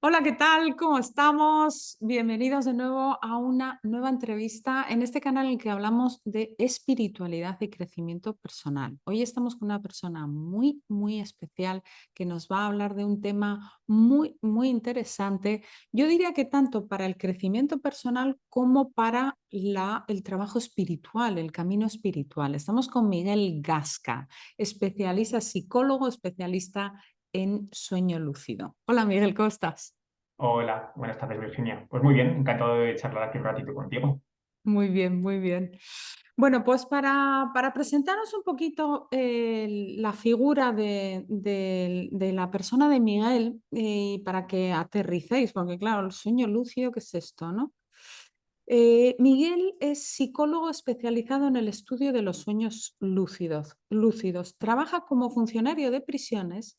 Hola, ¿qué tal? ¿Cómo estamos? Bienvenidos de nuevo a una nueva entrevista en este canal en el que hablamos de espiritualidad y crecimiento personal. Hoy estamos con una persona muy especial que nos va a hablar de un tema muy interesante. Yo diría que tanto para el crecimiento personal como para el trabajo espiritual, el camino espiritual. Estamos con Miguel Gasca, especialista psicólogo, especialista en sueño lúcido. Hola Miguel, ¿cómo estás? Hola, buenas tardes, Virginia. Pues muy bien, encantado de charlar aquí un ratito contigo. Muy bien, muy bien. Bueno, pues para presentaros un poquito la figura de la persona de Miguel y para que aterricéis, porque claro, el sueño lúcido, ¿qué es esto, no? Miguel es psicólogo especializado en el estudio de los sueños lúcidos. Trabaja como funcionario de prisiones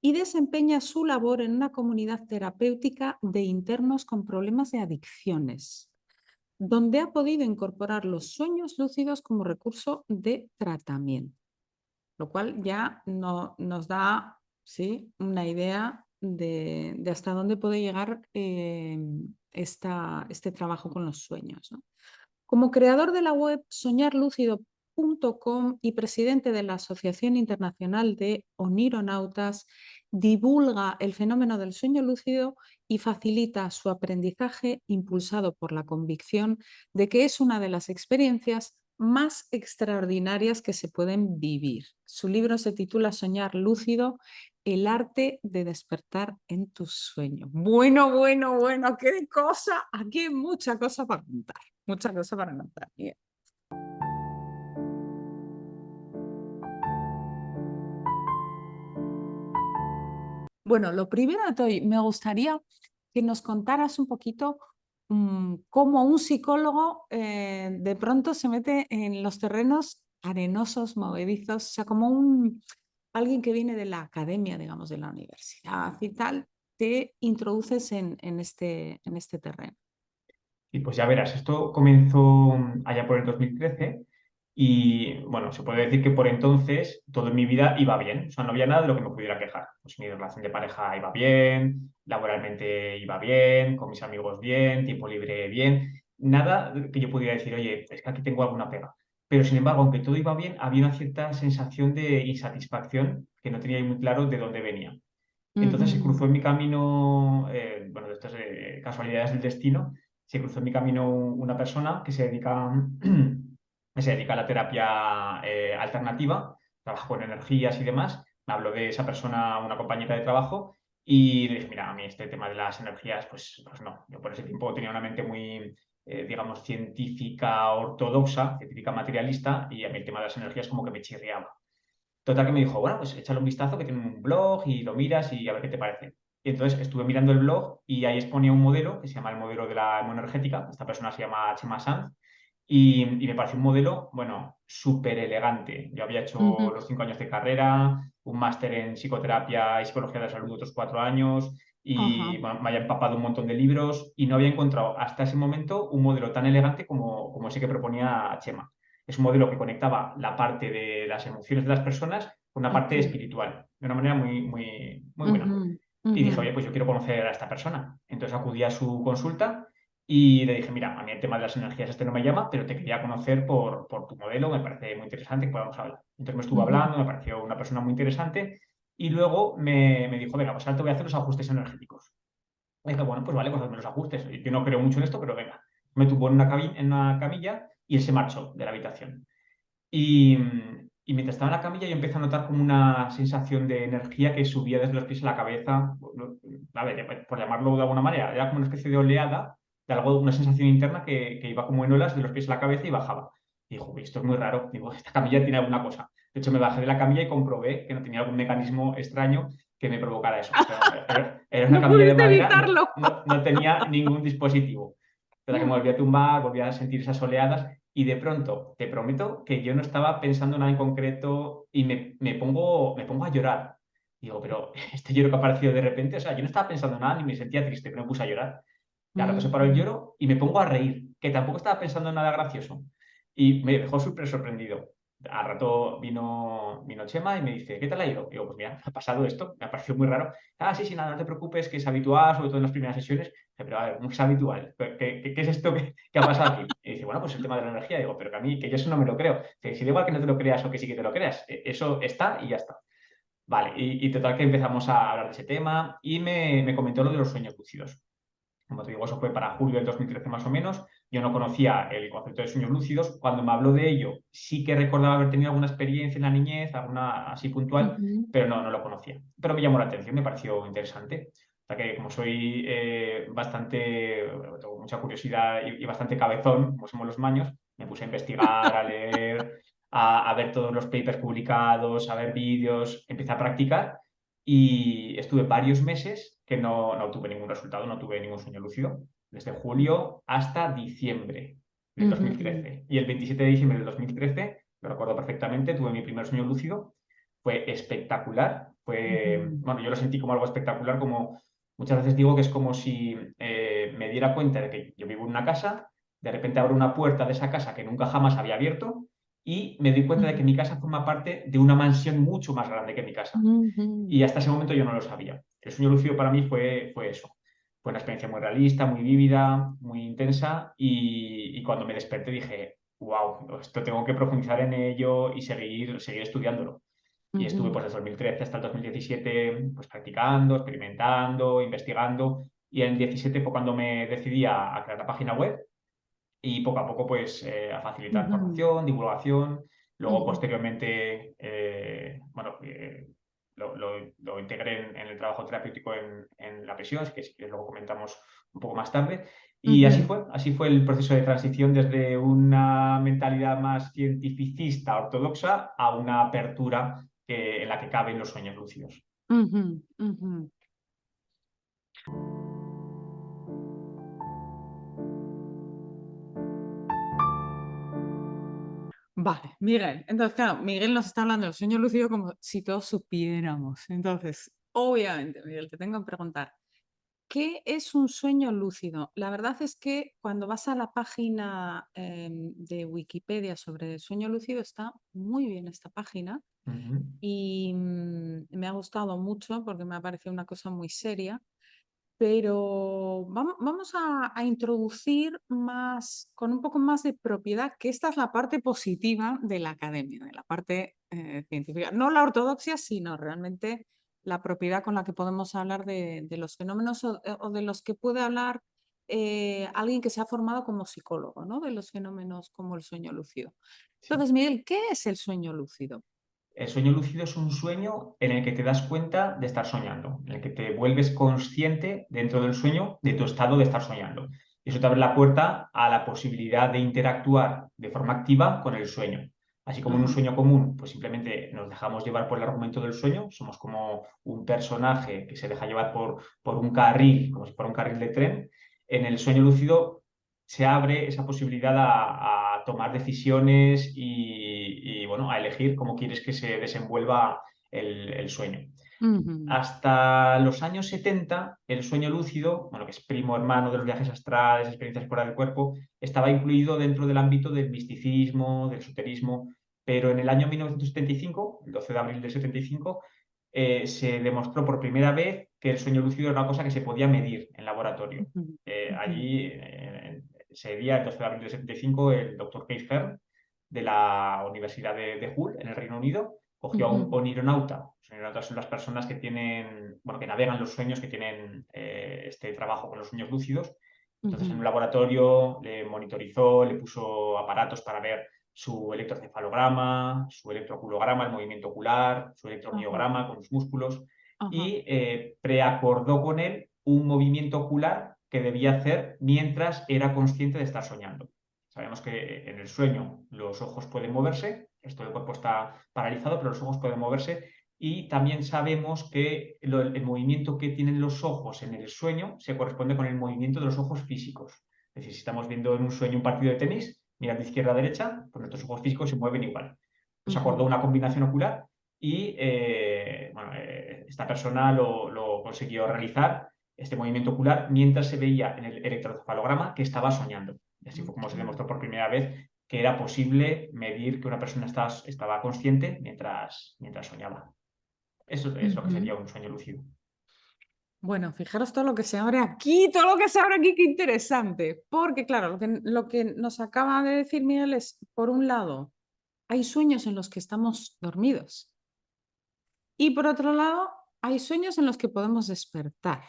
y desempeña su labor en una comunidad terapéutica de internos con problemas de adicciones, donde ha podido incorporar los sueños lúcidos como recurso de tratamiento, lo cual ya nos da, sí, una idea de hasta dónde puede llegar este trabajo con los sueños, ¿no? Como creador de la web soñarlúcido.com y presidente de la Asociación Internacional de Onironautas, divulga el fenómeno del sueño lúcido y facilita su aprendizaje impulsado por la convicción de que es una de las experiencias más extraordinarias que se pueden vivir. Su libro se titula Soñar lúcido, el arte de despertar en tus sueños. Bueno, qué cosa, aquí hay mucha cosa para contar. Muchas cosas para anotar. Bien. Bueno, lo primero de todo, me gustaría que nos contaras un poquito cómo un psicólogo de pronto se mete en los terrenos arenosos, movedizos, o sea, como alguien que viene de la academia, digamos, de la universidad y tal, te introduces en este terreno. Y pues ya verás, esto comenzó allá por el 2013 y bueno, se puede decir que por entonces todo en mi vida iba bien, o sea, no había nada de lo que me pudiera quejar. Pues mi relación de pareja iba bien, laboralmente iba bien, con mis amigos bien, tiempo libre bien, nada que yo pudiera decir, oye, es que aquí tengo alguna pega. Pero sin embargo, aunque todo iba bien, había una cierta sensación de insatisfacción que no tenía muy claro de dónde venía. Entonces se Ujú, cruzó en mi camino, bueno, de estas casualidades del destino, se cruzó en mi camino una persona que se dedica, que se dedica a la terapia alternativa, trabaja con energías y demás. Me habló de esa persona, una compañera de trabajo, y le dije, mira, a mí este tema de las energías, pues no. Yo por ese tiempo tenía una mente muy, digamos, científica ortodoxa, científica materialista, y a mí el tema de las energías como que me chirriaba. Total que me dijo, bueno, pues échale un vistazo que tiene un blog y lo miras y a ver qué te parece. Y entonces estuve mirando el blog y ahí exponía un modelo que se llama el modelo de la hemoenergética. Esta persona se llama Chema Sanz y me pareció un modelo, bueno, súper elegante. Yo había hecho ujú. los 5 años de carrera, un máster en psicoterapia y psicología de la salud otros 4 años y Ajá. bueno, me había empapado un montón de libros y no había encontrado hasta ese momento un modelo tan elegante como ese que proponía Chema. Es un modelo que conectaba la parte de las emociones de las personas con una Ok. parte espiritual, de una manera muy buena. Ujú, Y ujú, dije, oye, pues yo quiero conocer a esta persona. Entonces acudí a su consulta y le dije, mira, a mí el tema de las energías este no me llama, pero te quería conocer por tu modelo, me parece muy interesante que podamos hablar. Entonces me estuvo ujú, hablando, me pareció una persona muy interesante y luego me dijo, venga, pues ahora te voy a hacer los ajustes energéticos. Y dije, bueno, pues vale, pues hazme los ajustes. Yo no creo mucho en esto, pero venga. Me tumbó en una camilla y él se marchó de la habitación. Y mientras estaba en la camilla yo empecé a notar como una sensación de energía que subía desde los pies a la cabeza, a ver, por llamarlo de alguna manera, era como una especie de oleada, de algo, una sensación interna que iba como en olas de los pies a la cabeza y bajaba. Y dijo, "Uy, esto es muy raro, digo, esta camilla tiene alguna cosa". De hecho, me bajé de la camilla y comprobé que no tenía algún mecanismo extraño que me provocara eso. Era una No camilla de pudiste madera, evitarlo. no tenía ningún dispositivo. Hasta que me volví a tumbar, volví a sentir esas oleadas y de pronto, te prometo que yo no estaba pensando nada en concreto y me pongo a llorar. Digo, pero este lloro que ha aparecido de repente, o sea, yo no estaba pensando nada ni me sentía triste, pero me puse a llorar. Y al rato se paró el Ujú, lloro y me pongo a reír, que tampoco estaba pensando en nada gracioso. Y me dejó súper sorprendido. al rato vino Chema y me dice, ¿qué tal ha ido? Digo, pues mira, me ha pasado esto, me ha parecido muy raro. Ah, sí, sí, nada, no te preocupes, que es habitual, sobre todo en las primeras sesiones. Dice, pero a ver, ¿cómo es habitual? ¿Qué es esto que ha pasado aquí? Y dice, bueno, pues el tema de la energía. Digo, pero que a mí, que yo eso no me lo creo. Dice, si da igual que no te lo creas o que sí que te lo creas, eso está y ya está. Vale, y total que empezamos a hablar de ese tema y me comentó lo de los sueños lúcidos. Como te digo, eso fue para julio del 2013 más o menos. Yo no conocía el concepto de sueños lúcidos. Cuando me habló de ello, sí que recordaba haber tenido alguna experiencia en la niñez, alguna así puntual, Ujú, pero no lo conocía. Pero me llamó la atención, me pareció interesante. O sea que como soy bastante, tengo mucha curiosidad y bastante cabezón, como somos los maños, me puse a investigar, a leer, a ver todos los papers publicados, a ver vídeos, empecé a practicar y estuve varios meses que no tuve ningún resultado, no tuve ningún sueño lúcido, desde julio hasta diciembre del ujú, ujú, 2013. Y el 27 de diciembre del 2013, lo recuerdo perfectamente, tuve mi primer sueño lúcido. Fue espectacular. ujú, Bueno, yo lo sentí como algo espectacular, como muchas veces digo que es como si me diera cuenta de que yo vivo en una casa, de repente abro una puerta de esa casa que nunca jamás había abierto y me doy cuenta de que ujú, mi casa forma parte de una mansión mucho más grande que mi casa. ujú, Y hasta ese momento yo no lo sabía. El sueño lúcido para mí fue eso. Fue una experiencia muy realista, muy vívida, muy intensa y cuando me desperté dije, wow, esto tengo que profundizar en ello y seguir estudiándolo. Y estuve ujú, pues desde 2013 hasta el 2017 pues practicando, experimentando, investigando y en el 17 fue cuando me decidí a crear la página web y poco a poco pues a facilitar ujú, formación, divulgación. Luego ujú, posteriormente, bueno, lo integré en el trabajo terapéutico en la prisión, que si quieres luego comentamos un poco más tarde. Y ujú. así fue el proceso de transición desde una mentalidad más cientificista, ortodoxa, a una apertura en la que caben los sueños lúcidos. Ujú, ujú. Vale, Miguel. Entonces, claro, Miguel nos está hablando del sueño lúcido como si todos supiéramos. Entonces, obviamente, Miguel, te tengo que preguntar, ¿qué es un sueño lúcido? La verdad es que cuando vas a la página de Wikipedia sobre el sueño lúcido, está muy bien esta página Ujú. y me ha gustado mucho porque me ha parecido una cosa muy seria. Pero vamos a introducir más, con un poco más de propiedad, que esta es la parte positiva de la academia, de la parte científica. No la ortodoxia, sino realmente la propiedad con la que podemos hablar de los fenómenos o de los que puede hablar alguien que se ha formado como psicólogo, ¿no? De los fenómenos como el sueño lúcido. Sí. Entonces, Miguel, ¿qué es el sueño lúcido? El sueño lúcido es un sueño en el que te das cuenta de estar soñando, en el que te vuelves consciente dentro del sueño de tu estado de estar soñando. Y eso te abre la puerta a la posibilidad de interactuar de forma activa con el sueño. Así como en un Ajá. sueño común, pues simplemente nos dejamos llevar por el argumento del sueño, somos como un personaje que se deja llevar por un carril, como si fuera un carril de tren. En el sueño lúcido se abre esa posibilidad a tomar decisiones bueno, a elegir cómo quieres que se desenvuelva el sueño. Ujú, Hasta los años 70, el sueño lúcido, bueno, que es primo hermano de los viajes astrales, experiencias fuera del cuerpo, estaba incluido dentro del ámbito del misticismo, del esoterismo, pero en el año 1975, el 12 de abril del 75, se demostró por primera vez que el sueño lúcido era una cosa que se podía medir en laboratorio. ujú, ujú, Allí, ese día, el 12 de abril del 75, el doctor Keith Hearn de la Universidad de Hull, en el Reino Unido, cogió a un ujú, onironauta. Los onironautas son las personas que tienen, bueno, que navegan los sueños, que tienen este trabajo con los sueños lúcidos. Entonces, en un ujú, laboratorio le monitorizó, le puso aparatos para ver su electrocefalograma, su electroculograma, el movimiento ocular, su ajá, electromiograma con los músculos ajá. y preacordó con él un movimiento ocular que debía hacer mientras era consciente de estar soñando. Sabemos que en el sueño los ojos pueden moverse, el resto del cuerpo está paralizado, pero los ojos pueden moverse y también sabemos que el movimiento que tienen los ojos en el sueño se corresponde con el movimiento de los ojos físicos. Es decir, si estamos viendo en un sueño un partido de tenis, mirad de izquierda a derecha, pues nuestros ojos físicos se mueven igual. Pues acordó Ujú, una combinación ocular y bueno, esta persona lo consiguió realizar, este movimiento ocular, mientras se veía en el electroencefalograma que estaba soñando. Y así fue como se ok. demostró por primera vez que era posible medir que una persona estaba consciente mientras soñaba. Eso es lo que Ujú. sería un sueño lúcido. Bueno, fijaros todo lo que se abre aquí, todo lo que se abre aquí, qué interesante. Porque, claro, lo que nos acaba de decir Miguel es, por un lado, hay sueños en los que estamos dormidos y por otro lado, hay sueños en los que podemos despertar.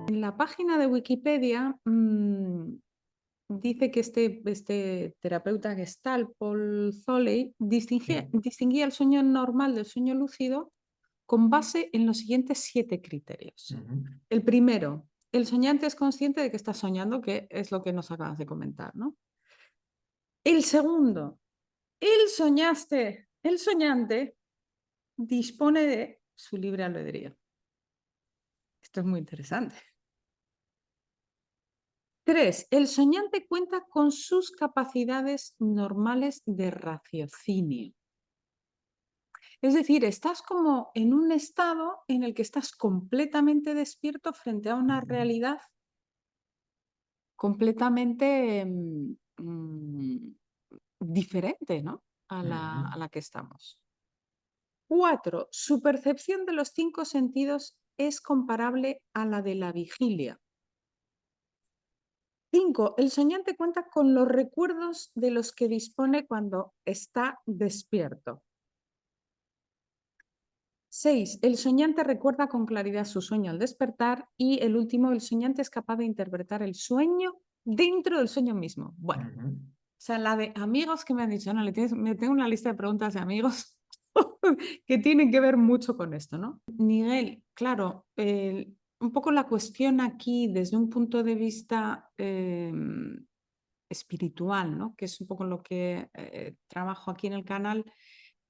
En la página de Wikipedia dice que este terapeuta Gestalt, Paul Tholley, Sí. distinguía el sueño normal del sueño lúcido con base en los siguientes 7 criterios. Ujú. El primero, el soñante es consciente de que está soñando, que es lo que nos acabas de comentar, ¿no? El segundo, el soñante dispone de su libre albedrío. Esto es muy interesante. 3, el soñante cuenta con sus capacidades normales de raciocinio. Es decir, estás como en un estado en el que estás completamente despierto frente a una Ujú. realidad completamente diferente, ¿no? Ujú. A la que estamos. 4, su percepción de los 5 sentidos es comparable a la de la vigilia. 5, el soñante cuenta con los recuerdos de los que dispone cuando está despierto. 6, el soñante recuerda con claridad su sueño al despertar. Y el último, el soñante es capaz de interpretar el sueño dentro del sueño mismo. Bueno, Ujú. o sea, la de amigos que me han dicho, no, me tengo una lista de preguntas de amigos que tienen que ver mucho con esto, ¿no? Miguel, claro, un poco la cuestión aquí desde un punto de vista espiritual, ¿no? Que es un poco lo que trabajo aquí en el canal,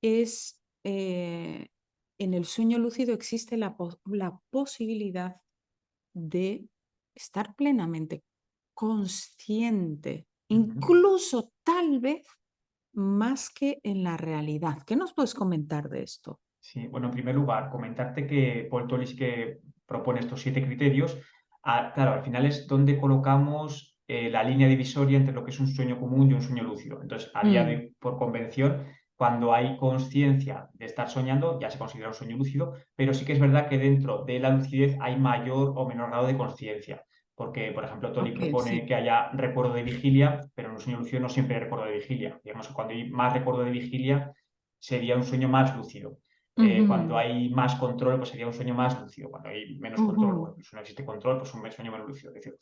es en el sueño lúcido existe la posibilidad de estar plenamente consciente, Ujú. incluso tal vez más que en la realidad. ¿Qué nos puedes comentar de esto? Sí, bueno, en primer lugar, comentarte que Paul Tolley sí que propone estos 7 criterios. Claro, al final es donde colocamos la línea divisoria entre lo que es un sueño común y un sueño lúcido. Entonces, a día de Mm, hoy, por convención, cuando hay conciencia de estar soñando, ya se considera un sueño lúcido, pero sí que es verdad que dentro de la lucidez hay mayor o menor grado de conciencia. Porque, por ejemplo, Tolley ok, propone sí. que haya recuerdo de vigilia, pero en un sueño lúcido no siempre hay recuerdo de vigilia. Digamos que cuando hay más recuerdo de vigilia, sería un sueño más lúcido. Cuando Ujú, hay más control, pues sería un sueño más lúcido. Cuando hay menos control o ujú, incluso no existe control, pues un sueño menos lúcido. Es decir,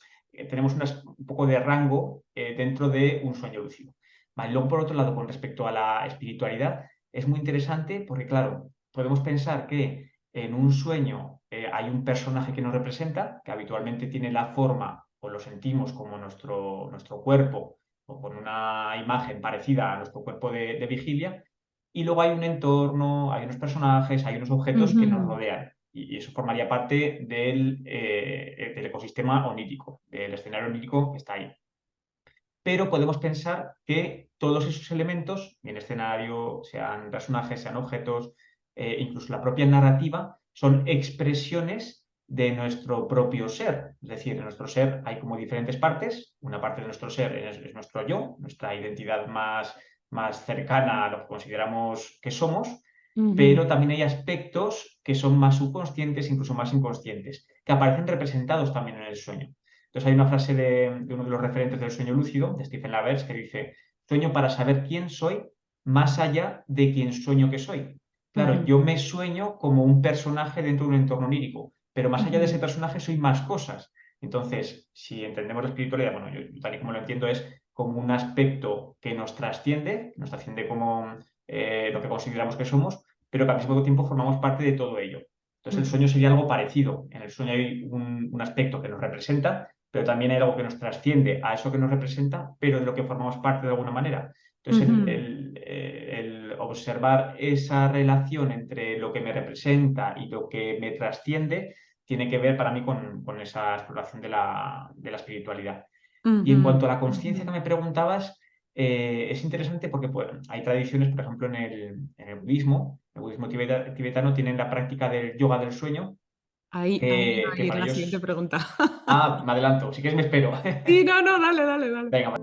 tenemos un poco de rango dentro de un sueño lúcido. Vale, luego, por otro lado, con respecto a la espiritualidad, es muy interesante porque, claro, podemos pensar que en un sueño hay un personaje que nos representa, que habitualmente tiene la forma o lo sentimos como nuestro cuerpo o con una imagen parecida a nuestro cuerpo de vigilia, y luego hay un entorno, hay unos personajes, hay unos objetos que nos ujú, rodean. Y eso formaría parte del ecosistema onírico, del escenario onírico que está ahí. Pero podemos pensar que todos esos elementos, bien escenario, sean personajes, sean objetos, incluso la propia narrativa, son expresiones de nuestro propio ser. Es decir, en nuestro ser hay como diferentes partes. Una parte de nuestro ser es nuestro yo, nuestra identidad más cercana a lo que consideramos que somos, pero ujú, también hay aspectos que son más subconscientes, incluso más inconscientes, que aparecen representados también en el sueño. Entonces hay una frase de uno de los referentes del sueño lúcido, de Stephen Lavers, que dice: sueño para saber quién soy más allá de quién sueño que soy. Claro, ujú, yo me sueño como un personaje dentro de un entorno onírico, pero más allá de ese ujú, personaje soy más cosas. Entonces, si entendemos la espiritualidad, bueno, yo tal y como lo entiendo es como un aspecto que nos trasciende como lo que consideramos que somos, pero que al mismo tiempo formamos parte de todo ello. Entonces el ujú, sueño sería algo parecido. En el sueño hay un aspecto que nos representa, pero también hay algo que nos trasciende a eso que nos representa, pero de lo que formamos parte de alguna manera. Entonces ujú, el observar esa relación entre lo que me representa y lo que me trasciende tiene que ver para mí con esa exploración de la espiritualidad. Y en cuanto a la ujú, conciencia que me preguntabas, es interesante porque pues, hay tradiciones, por ejemplo, en el budismo tibetano tienen la práctica del yoga del sueño, Ahí iba a que ir para la siguiente ellos... pregunta. Ah, me adelanto, si quieres me espero. Sí, no, no, dale, dale, dale. Venga,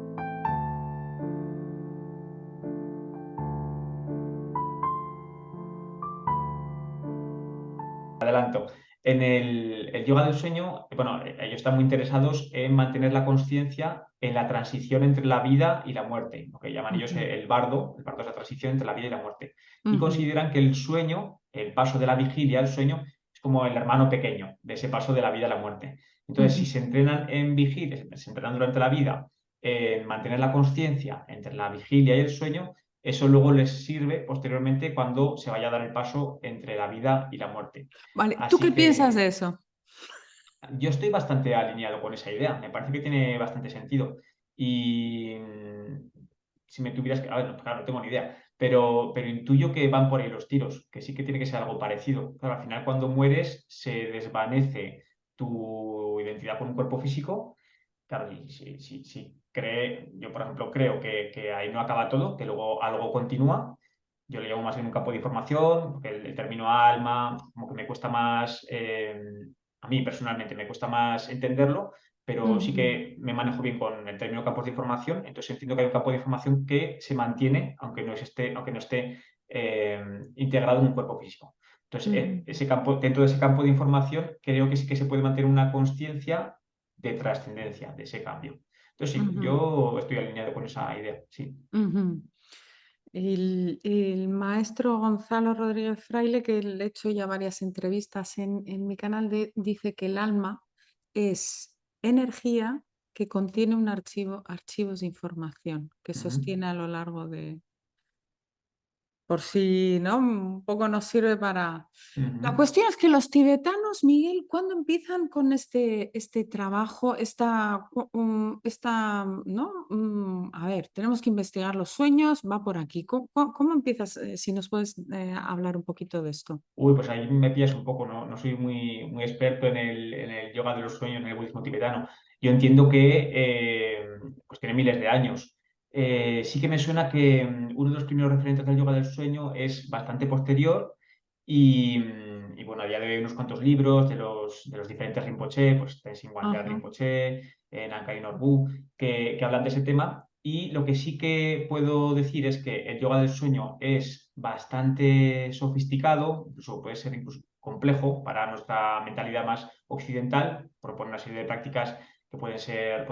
adelanto. En el yoga del sueño, bueno, ellos están muy interesados en mantener la conciencia en la transición entre la vida y la muerte, lo que llaman ellos Ujú, el bardo es la transición entre la vida y la muerte. Y ujú, consideran que el sueño, el paso de la vigilia al sueño, es como el hermano pequeño de ese paso de la vida a la muerte. Entonces, si ujú, se entrenan en vigilia, se entrenan durante la vida en mantener la conciencia entre la vigilia y el sueño, eso luego les sirve posteriormente cuando se vaya a dar el paso entre la vida y la muerte. vale, ¿tú Así qué piensas de que eso? yo estoy bastante alineado con esa idea, me parece que tiene bastante sentido. Y si me tuvieras que... A ver, no, claro, no tengo ni idea, pero intuyo que van por ahí los tiros, que sí que tiene que ser algo parecido. Claro, al final cuando mueres se desvanece tu identidad con un cuerpo físico. Claro, y si cree, yo por ejemplo creo que ahí no acaba todo, que luego algo continúa. Yo le llamo más bien un campo de información, porque el término alma como que me cuesta más, a mí personalmente me cuesta más entenderlo, pero sí Ujú, que me manejo bien con el término campos de información, entonces entiendo que hay un campo de información que se mantiene aunque no esté integrado en un cuerpo físico. Entonces, ujú, ese campo, dentro de ese campo de información, creo que sí que se puede mantener una conciencia de trascendencia de ese cambio. Entonces, sí, ujú, yo estoy alineado con esa idea, sí. ujú. El maestro Gonzalo Rodríguez Fraile, que le he hecho ya varias entrevistas en mi canal, dice que el alma es energía que contiene un archivos de información que Ujú, sostiene a lo largo de, por si, ¿no? Un poco nos sirve para... ujú. La cuestión es que los tibetanos, Miguel, ¿cuándo empiezan con este trabajo? ¿No? A ver, tenemos que investigar los sueños, va por aquí. ¿Cómo empiezas? Si nos puedes hablar un poquito de esto. Uy, pues ahí me pillas un poco, ¿no? No soy muy experto en el yoga de los sueños, en el budismo tibetano. Yo entiendo que pues tiene miles de años. Sí que me suena que uno de los primeros referentes del yoga del sueño es bastante posterior y bueno, a día de hoy hay unos cuantos libros de los diferentes Rinpoche, pues Tenzin Wangyal Ajá. Rinpoche, Nankai Norbu, que hablan de ese tema. Y lo que sí que puedo decir es que el yoga del sueño es bastante sofisticado, incluso puede ser incluso complejo para nuestra mentalidad más occidental, propone una serie de prácticas que pueden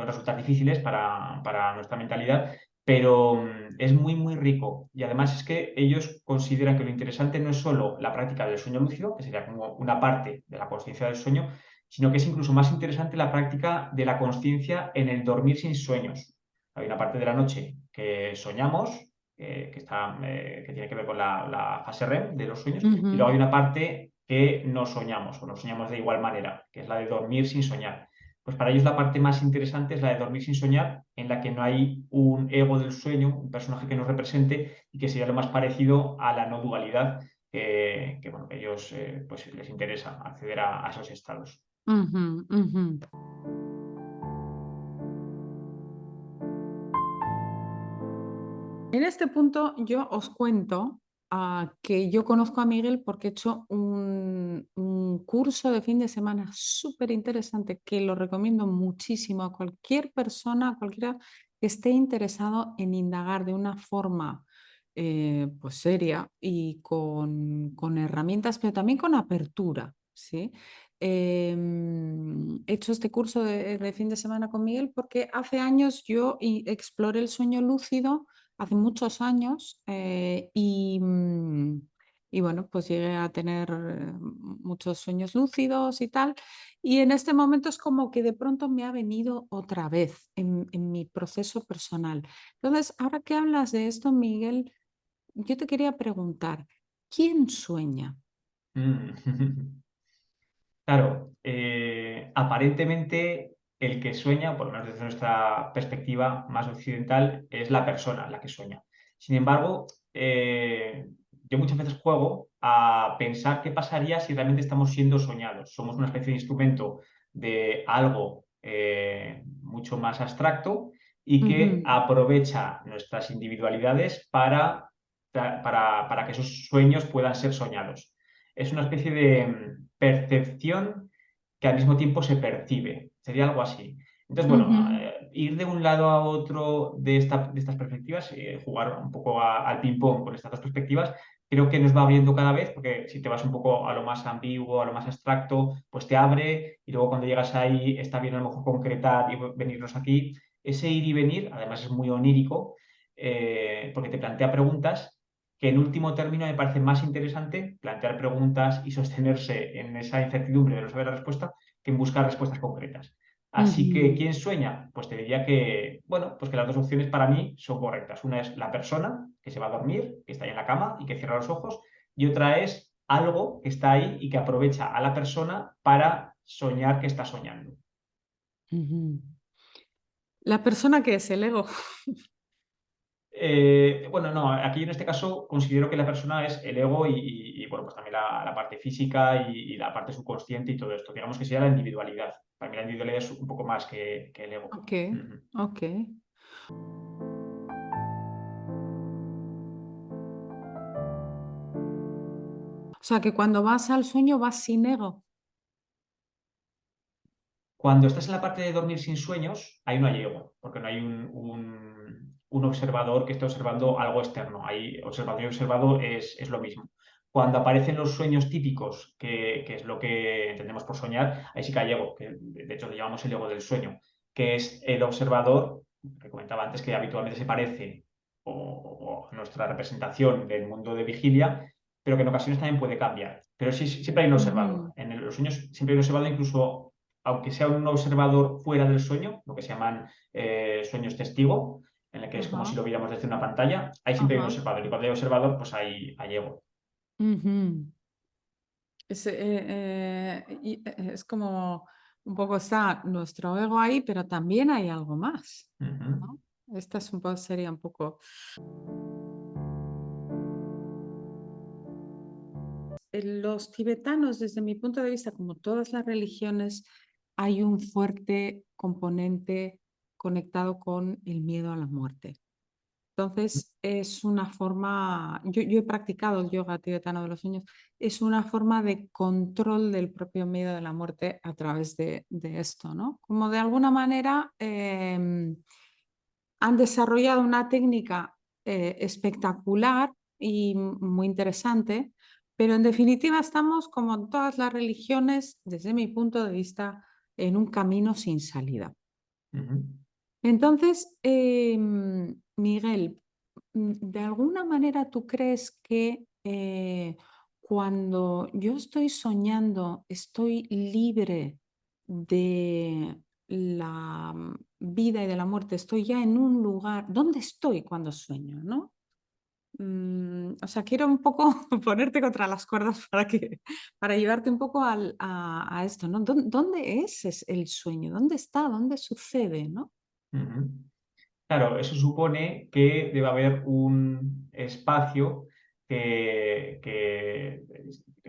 resultar difíciles para nuestra mentalidad, pero es muy rico. Y además es que ellos consideran que lo interesante no es solo la práctica del sueño lúcido, que sería como una parte de la conciencia del sueño, sino que es incluso más interesante la práctica de la conciencia en el dormir sin sueños. Hay una parte de la noche que soñamos, que tiene que ver con la fase REM de los sueños, y luego Ujú, hay una parte que no soñamos o no soñamos de igual manera, que es la de dormir sin soñar. Pues para ellos la parte más interesante es la de dormir sin soñar, en la que no hay un ego del sueño, un personaje que nos represente y que sería lo más parecido a la no dualidad bueno, que ellos pues les interesa acceder a esos estados. ujú, ujú. En este punto yo os cuento que yo conozco a Miguel porque he hecho un curso de fin de semana súper interesante que lo recomiendo muchísimo a cualquier persona, a cualquiera que esté interesado en indagar de una forma pues seria y con herramientas, pero también con apertura, ¿sí? He hecho este curso de fin de semana con Miguel porque hace años yo exploré el sueño lúcido hace muchos años, y bueno, pues llegué a tener muchos sueños lúcidos y tal. Y en este momento es como que de pronto me ha venido otra vez en mi proceso personal. Entonces, ahora que hablas de esto, Miguel, yo te quería preguntar, ¿quién sueña? Mm. Claro, aparentemente el que sueña, por lo menos desde nuestra perspectiva más occidental, es la persona la que sueña. Sin embargo, yo muchas veces juego a pensar qué pasaría si realmente estamos siendo soñados. Somos una especie de instrumento de algo mucho más abstracto y que Ujú, aprovecha nuestras individualidades para que esos sueños puedan ser soñados. Es una especie de percepción que al mismo tiempo se percibe. Sería algo así. Entonces, bueno, Ujú, ir de un lado a otro de estas perspectivas, jugar un poco al ping-pong con estas dos perspectivas, creo que nos va abriendo cada vez, porque si te vas un poco a lo más ambiguo, a lo más abstracto, pues te abre y luego cuando llegas ahí está bien a lo mejor concretar y venirnos aquí. Ese ir y venir, además es muy onírico, porque te plantea preguntas que en último término me parece más interesante plantear preguntas y sostenerse en esa incertidumbre de no saber la respuesta que en buscar respuestas concretas. Así que, ujú, ¿quién sueña? Pues te diría que, bueno, pues que las dos opciones para mí son correctas. Una es la persona que se va a dormir, que está ahí en la cama y que cierra los ojos, y otra es algo que está ahí y que aprovecha a la persona para soñar que está soñando. ujú. ¿La persona qué es? ¿El ego? Bueno, no, aquí en este caso considero que la persona es el ego bueno, pues también la parte física y la parte subconsciente y todo esto. Digamos que sería la individualidad. Para mí la individualidad es un poco más que el ego. Okey, Ujú. okey. O sea, que cuando vas al sueño vas sin ego. Cuando estás en la parte de dormir sin sueños, ahí no hay ego, porque no hay un observador que esté observando algo externo. Ahí observador y observado es lo mismo. Cuando aparecen los sueños típicos, que es lo que entendemos por soñar, ahí sí que hay ego, que de hecho le llamamos el ego del sueño, que es el observador, que comentaba antes, que habitualmente se parece o nuestra representación del mundo de vigilia, pero que en ocasiones también puede cambiar. Pero sí, siempre hay un observador. Ujú. En los sueños siempre hay un observador, incluso aunque sea un observador fuera del sueño, lo que se llaman sueños testigo, en el que es como si Ajá, lo viéramos desde una pantalla, ahí siempre hay un ajá. observador. Y cuando hay observador, pues hay ego. Ujú. Es como un poco está nuestro ego ahí, pero también hay algo más, Ujú. ¿no? Esta es un poco sería un poco los tibetanos, desde mi punto de vista, como todas las religiones, hay un fuerte componente conectado con el miedo a la muerte. Entonces, es una forma, yo he practicado el yoga tibetano de los sueños, es una forma de control del propio miedo de la muerte a través de esto, ¿no? Como de alguna manera han desarrollado una técnica espectacular y muy interesante, pero en definitiva estamos, como en todas las religiones, desde mi punto de vista, en un camino sin salida. Ujú. Entonces, Miguel, ¿de alguna manera tú crees que cuando yo estoy soñando, estoy libre de la vida y de la muerte? Estoy ya en un lugar. ¿Dónde estoy cuando sueño, no? O sea, quiero un poco ponerte contra las cuerdas para llevarte un poco a esto, ¿no? ¿Dónde es el sueño? ¿Dónde está? ¿Dónde sucede, no? Ujú. Claro, eso supone que debe haber un espacio que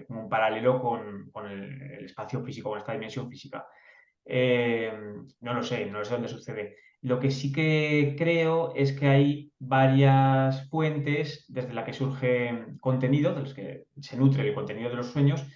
como un paralelo con el espacio físico, con esta dimensión física. Eh, no lo sé, no sé dónde sucede. Lo que sí que creo es que hay varias fuentes desde las que surge contenido, de los que se nutre el contenido de los sueños,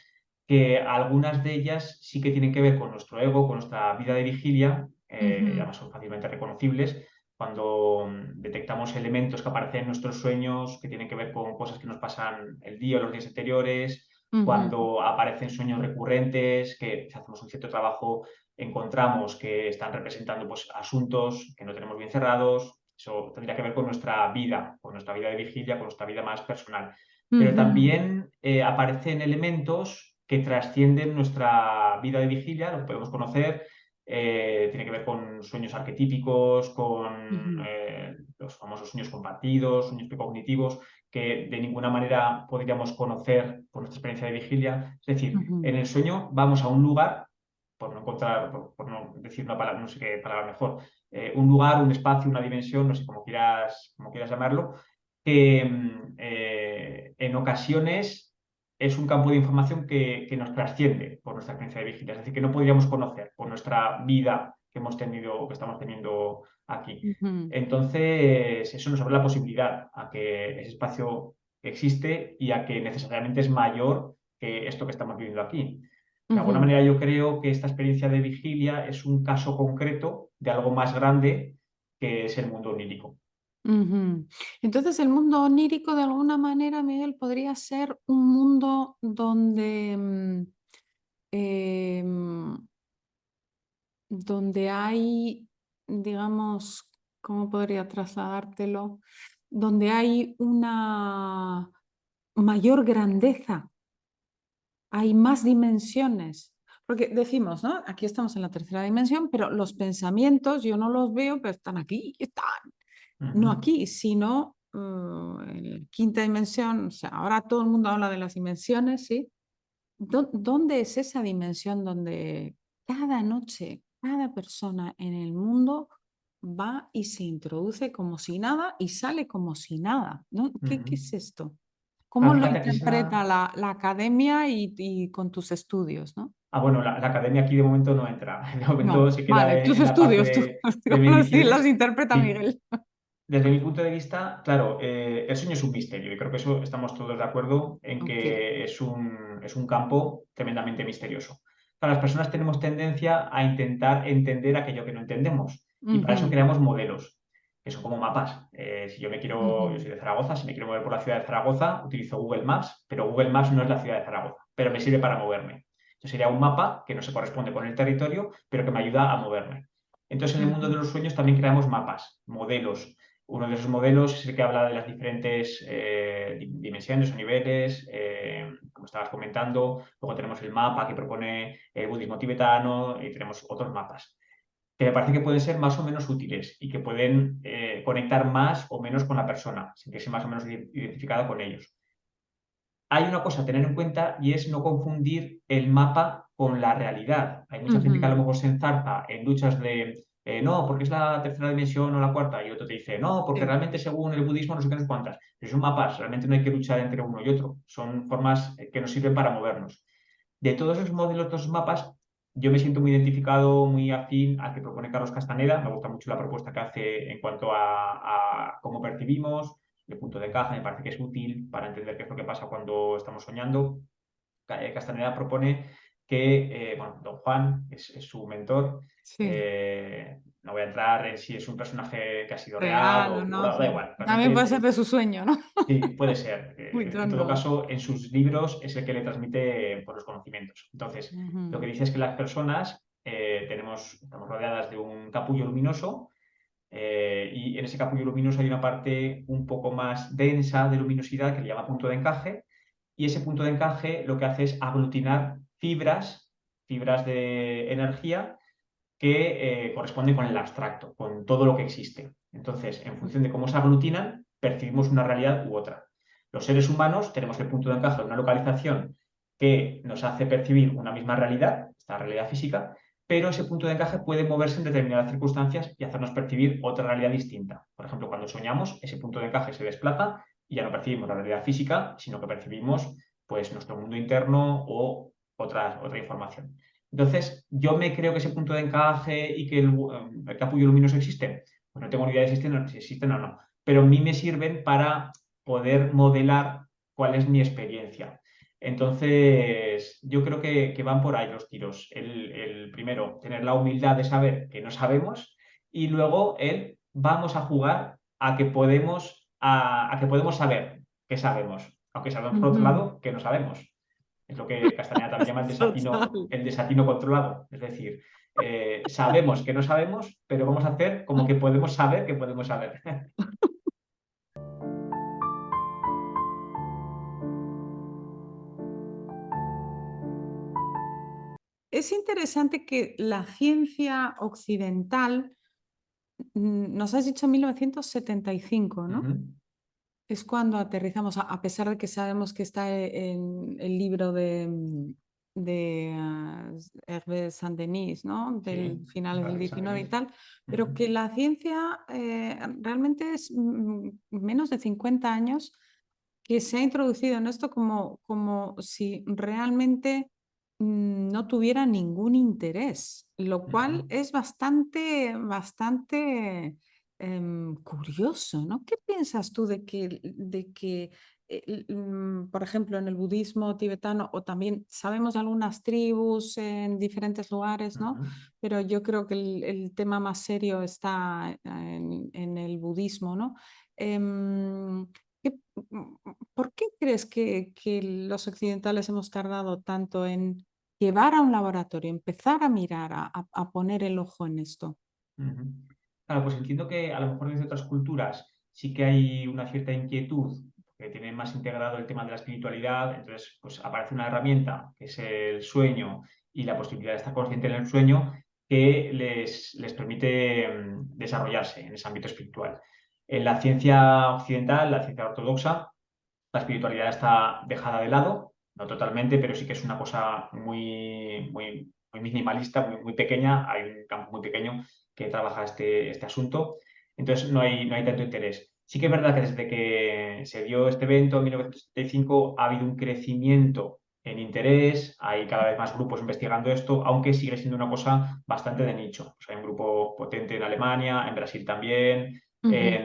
que algunas de ellas sí que tienen que ver con nuestro ego, con nuestra vida de vigilia, y Ujú, además son fácilmente reconocibles. Cuando detectamos elementos que aparecen en nuestros sueños, que tienen que ver con cosas que nos pasan el día o los días anteriores, ujú, cuando aparecen sueños recurrentes, que si hacemos un cierto trabajo encontramos que están representando pues, asuntos que no tenemos bien cerrados. Eso tendría que ver con nuestra vida de vigilia, con nuestra vida más personal. Pero ujú, también aparecen elementos que trascienden nuestra vida de vigilia, lo que podemos conocer. Tiene que ver con sueños arquetípicos, con ujú, los famosos sueños compartidos, sueños precognitivos, que de ninguna manera podríamos conocer por nuestra experiencia de vigilia. Es decir, ujú, en el sueño vamos a un lugar por no encontrar, por no decir una palabra, no sé qué palabra mejor, un lugar, un espacio, una dimensión, no sé cómo quieras llamarlo, que en ocasiones es un campo de información que nos trasciende por nuestra experiencia de vigilia, es decir, que no podríamos conocer por nuestra vida que hemos tenido o que estamos teniendo aquí. ujú. Entonces, eso nos abre la posibilidad a que ese espacio existe y a que necesariamente es mayor que esto que estamos viviendo aquí. De alguna Ujú, manera yo creo que esta experiencia de vigilia es un caso concreto de algo más grande que es el mundo onírico. ujú. Entonces, el mundo onírico, de alguna manera, Miguel, podría ser un mundo donde, em, donde hay, digamos, ¿cómo podría trasladártelo? Donde hay una mayor grandeza, hay más dimensiones. Porque decimos, ¿no? Aquí estamos en la tercera dimensión, pero los pensamientos yo no los veo, pero están aquí, están. No Ujú. aquí, sino en la quinta dimensión. O sea, ahora todo el mundo habla de las dimensiones, ¿sí? ¿Dónde es esa dimensión donde cada noche, cada persona en el mundo va y se introduce como si nada y sale como si nada? ¿No? ¿Qué Ujú. es esto? Ah, ¿Cómo lo fíjate, aquí es interpreta una... la academia y con tus estudios, ¿no? Ah, bueno, la academia aquí de momento no entra. De momento No, se queda vale, tus en la parte estudios, tú, de ¿cómo los mediciones. interpreta Sí, Miguel? desde mi punto de vista, claro, el sueño es un misterio y creo que eso estamos todos de acuerdo en Ok. que es un campo tremendamente misterioso. Claro, las personas tenemos tendencia a intentar entender aquello que no entendemos y para eso Ujú, creamos modelos, que son como mapas. Si yo me quiero, yo ujú, soy de Zaragoza, si me quiero mover por la ciudad de Zaragoza, utilizo Google Maps, pero Google Maps no es la ciudad de Zaragoza, pero me sirve para moverme. Yo sería un mapa que no se corresponde con el territorio, pero que me ayuda a moverme. Entonces, en el mundo de ujú. los sueños también creamos mapas, modelos. Uno de esos modelos es el que habla de las diferentes dimensiones o niveles, como estabas comentando. Luego tenemos el mapa que propone el budismo tibetano y tenemos otros mapas que me parece que pueden ser más o menos útiles y que pueden conectar más o menos con la persona, sentirse más o menos identificada con ellos. Hay una cosa a tener en cuenta y es no confundir el mapa con la realidad. Hay mucha gente que a lo Ujú, mejor se enzarza en luchas de no, porque es la tercera dimensión o la cuarta, y otro te dice no, porque sí. realmente según el budismo no sé qué, no sé cuántas. Pero son mapas, realmente no hay que luchar entre uno y otro. Son formas que nos sirven para movernos. De todos esos modelos, todos esos mapas, yo me siento muy identificado, muy afín al que propone Carlos Castaneda. Me gusta mucho la propuesta que hace en cuanto a cómo percibimos, el punto de encaje, me parece que es útil para entender qué es lo que pasa cuando estamos soñando. Castaneda propone que, bueno, Don Juan es su mentor. Sí. No voy a entrar en si es un personaje que ha sido real Real o o no, figurado, da sí. igual. También puede Realmente ser de su sueño, ¿no? sí, puede ser. Muy En todo tonto. caso, en sus libros es el que le transmite por los conocimientos. Entonces, lo que Ujú. dice es que las personas estamos rodeadas de un capullo luminoso y en ese capullo luminoso hay una parte un poco más densa de luminosidad que le llama punto de encaje y ese punto de encaje lo que hace es aglutinar fibras de energía que corresponden con el abstracto, con todo lo que existe. Entonces, en función de cómo se aglutinan, percibimos una realidad u otra. Los seres humanos tenemos el punto de encaje de una localización que nos hace percibir una misma realidad, esta realidad física, pero ese punto de encaje puede moverse en determinadas circunstancias y hacernos percibir otra realidad distinta. Por ejemplo, cuando soñamos, ese punto de encaje se desplaza y ya no percibimos la realidad física, sino que percibimos pues, nuestro mundo interno o otra información. Entonces, yo me creo que ese punto de encaje y que el capullo luminoso existe. Pues no tengo ni idea de si existen o no. Pero a mí me sirven para poder modelar cuál es mi experiencia. Entonces, yo creo que van por ahí los tiros. El primero, tener la humildad de saber que no sabemos y luego el vamos a jugar a que podemos saber que sabemos, aunque sabemos por otro Ujú. lado que no sabemos. Es lo que Castaneda también llama Total. el desatino controlado. Es decir, sabemos que no sabemos, pero vamos a hacer como que podemos saber que podemos saber. Es interesante que la ciencia occidental, nos has dicho 1975, ¿no? Ujú. Es cuando aterrizamos, a pesar de que sabemos que está en el libro de Hervé Saint-Denis, ¿no? Sí, Del finales del Rafael 19 y Sandenis. tal, pero Ujú. que la ciencia realmente es menos de 50 años que se ha introducido en esto como si realmente no tuviera ningún interés, lo cual Ujú. es bastante curioso, ¿no? ¿Qué piensas tú de que por ejemplo, en el budismo tibetano, o también sabemos de algunas tribus en diferentes lugares, ¿no? Ujú, Pero yo creo que el tema más serio está en el budismo, ¿no? Em, ¿qué- ¿Por qué crees que los occidentales hemos tardado tanto en llevar a un laboratorio, empezar a mirar, a poner el ojo en esto? ujú. Claro, pues entiendo que a lo mejor desde otras culturas sí que hay una cierta inquietud, que tienen más integrado el tema de la espiritualidad, entonces pues aparece una herramienta que es el sueño y la posibilidad de estar consciente en el sueño que les permite desarrollarse en ese ámbito espiritual. En la ciencia occidental, la ciencia ortodoxa, la espiritualidad está dejada de lado, no totalmente, pero sí que es una cosa muy minimalista, muy pequeña. Hay un campo muy pequeño que trabaja este asunto. Entonces no hay tanto interés. Sí que es verdad que desde que se dio este evento en 1975 ha habido un crecimiento en interés, hay cada vez más grupos investigando esto, aunque sigue siendo una cosa bastante de nicho. Pues hay un grupo potente en Alemania, en Brasil también, Ujú,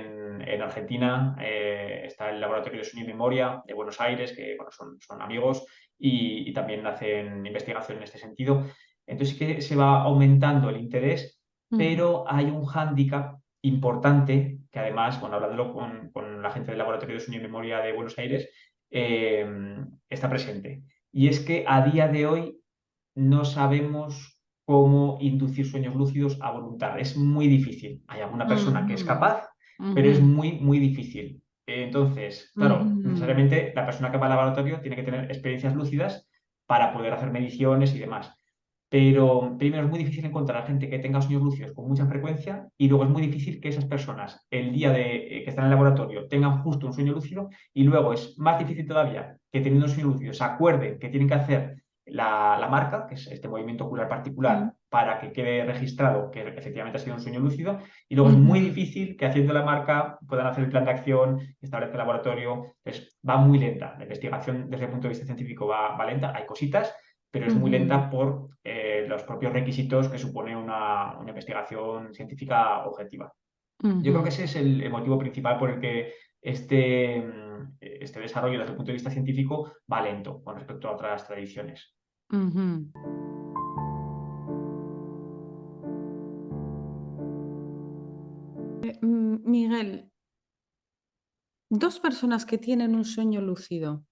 en Argentina está el Laboratorio de Sueño y Memoria de Buenos Aires, que bueno, son amigos y también hacen investigación en este sentido. Entonces sí que se va aumentando el interés, ujú, pero hay un hándicap importante que además, bueno, hablándolo con la gente del Laboratorio de Sueño y Memoria de Buenos Aires, eh, está presente. Y es que a día de hoy no sabemos cómo inducir sueños lúcidos a voluntad. Es muy difícil. Hay alguna persona que es ujú, capaz, pero ujú, es muy difícil. Entonces, claro, ujú, necesariamente la persona que va al laboratorio tiene que tener experiencias lúcidas para poder hacer mediciones y demás. Pero primero es muy difícil encontrar a gente que tenga sueños lúcidos con mucha frecuencia y luego es muy difícil que esas personas el día que están en el laboratorio tengan justo un sueño lúcido y luego es más difícil todavía que teniendo un sueño lúcido se acuerden que tienen que hacer la marca, que es este movimiento ocular particular, sí, para que quede registrado que efectivamente ha sido un sueño lúcido. Y luego es muy ujú, difícil que haciendo la marca puedan hacer el plan de acción, establezca el laboratorio. Entonces, va muy lenta. La investigación desde el punto de vista científico va lenta. Hay cositas, pero es muy ujú, lenta por los propios requisitos que supone una investigación científica objetiva. Yo creo que ujú, ese es el motivo principal por el que este desarrollo desde el punto de vista científico va lento con respecto a otras tradiciones. ujú. Miguel, dos personas que tienen un sueño lúcido,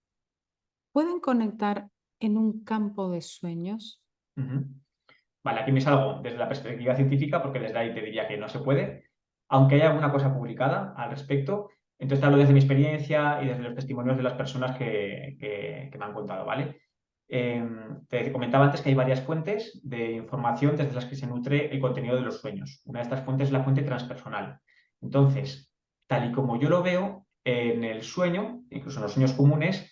¿pueden conectar en un campo de sueños? Ujú. Vale, aquí me salgo desde la perspectiva científica porque desde ahí te diría que no se puede, aunque haya alguna cosa publicada al respecto. Entonces te hablo desde mi experiencia y desde los testimonios de las personas que me han contado, ¿vale? Te comentaba antes que hay varias fuentes de información desde las que se nutre el contenido de los sueños. Una de estas fuentes es la fuente transpersonal. Entonces, tal y como yo lo veo, en el sueño, incluso en los sueños comunes,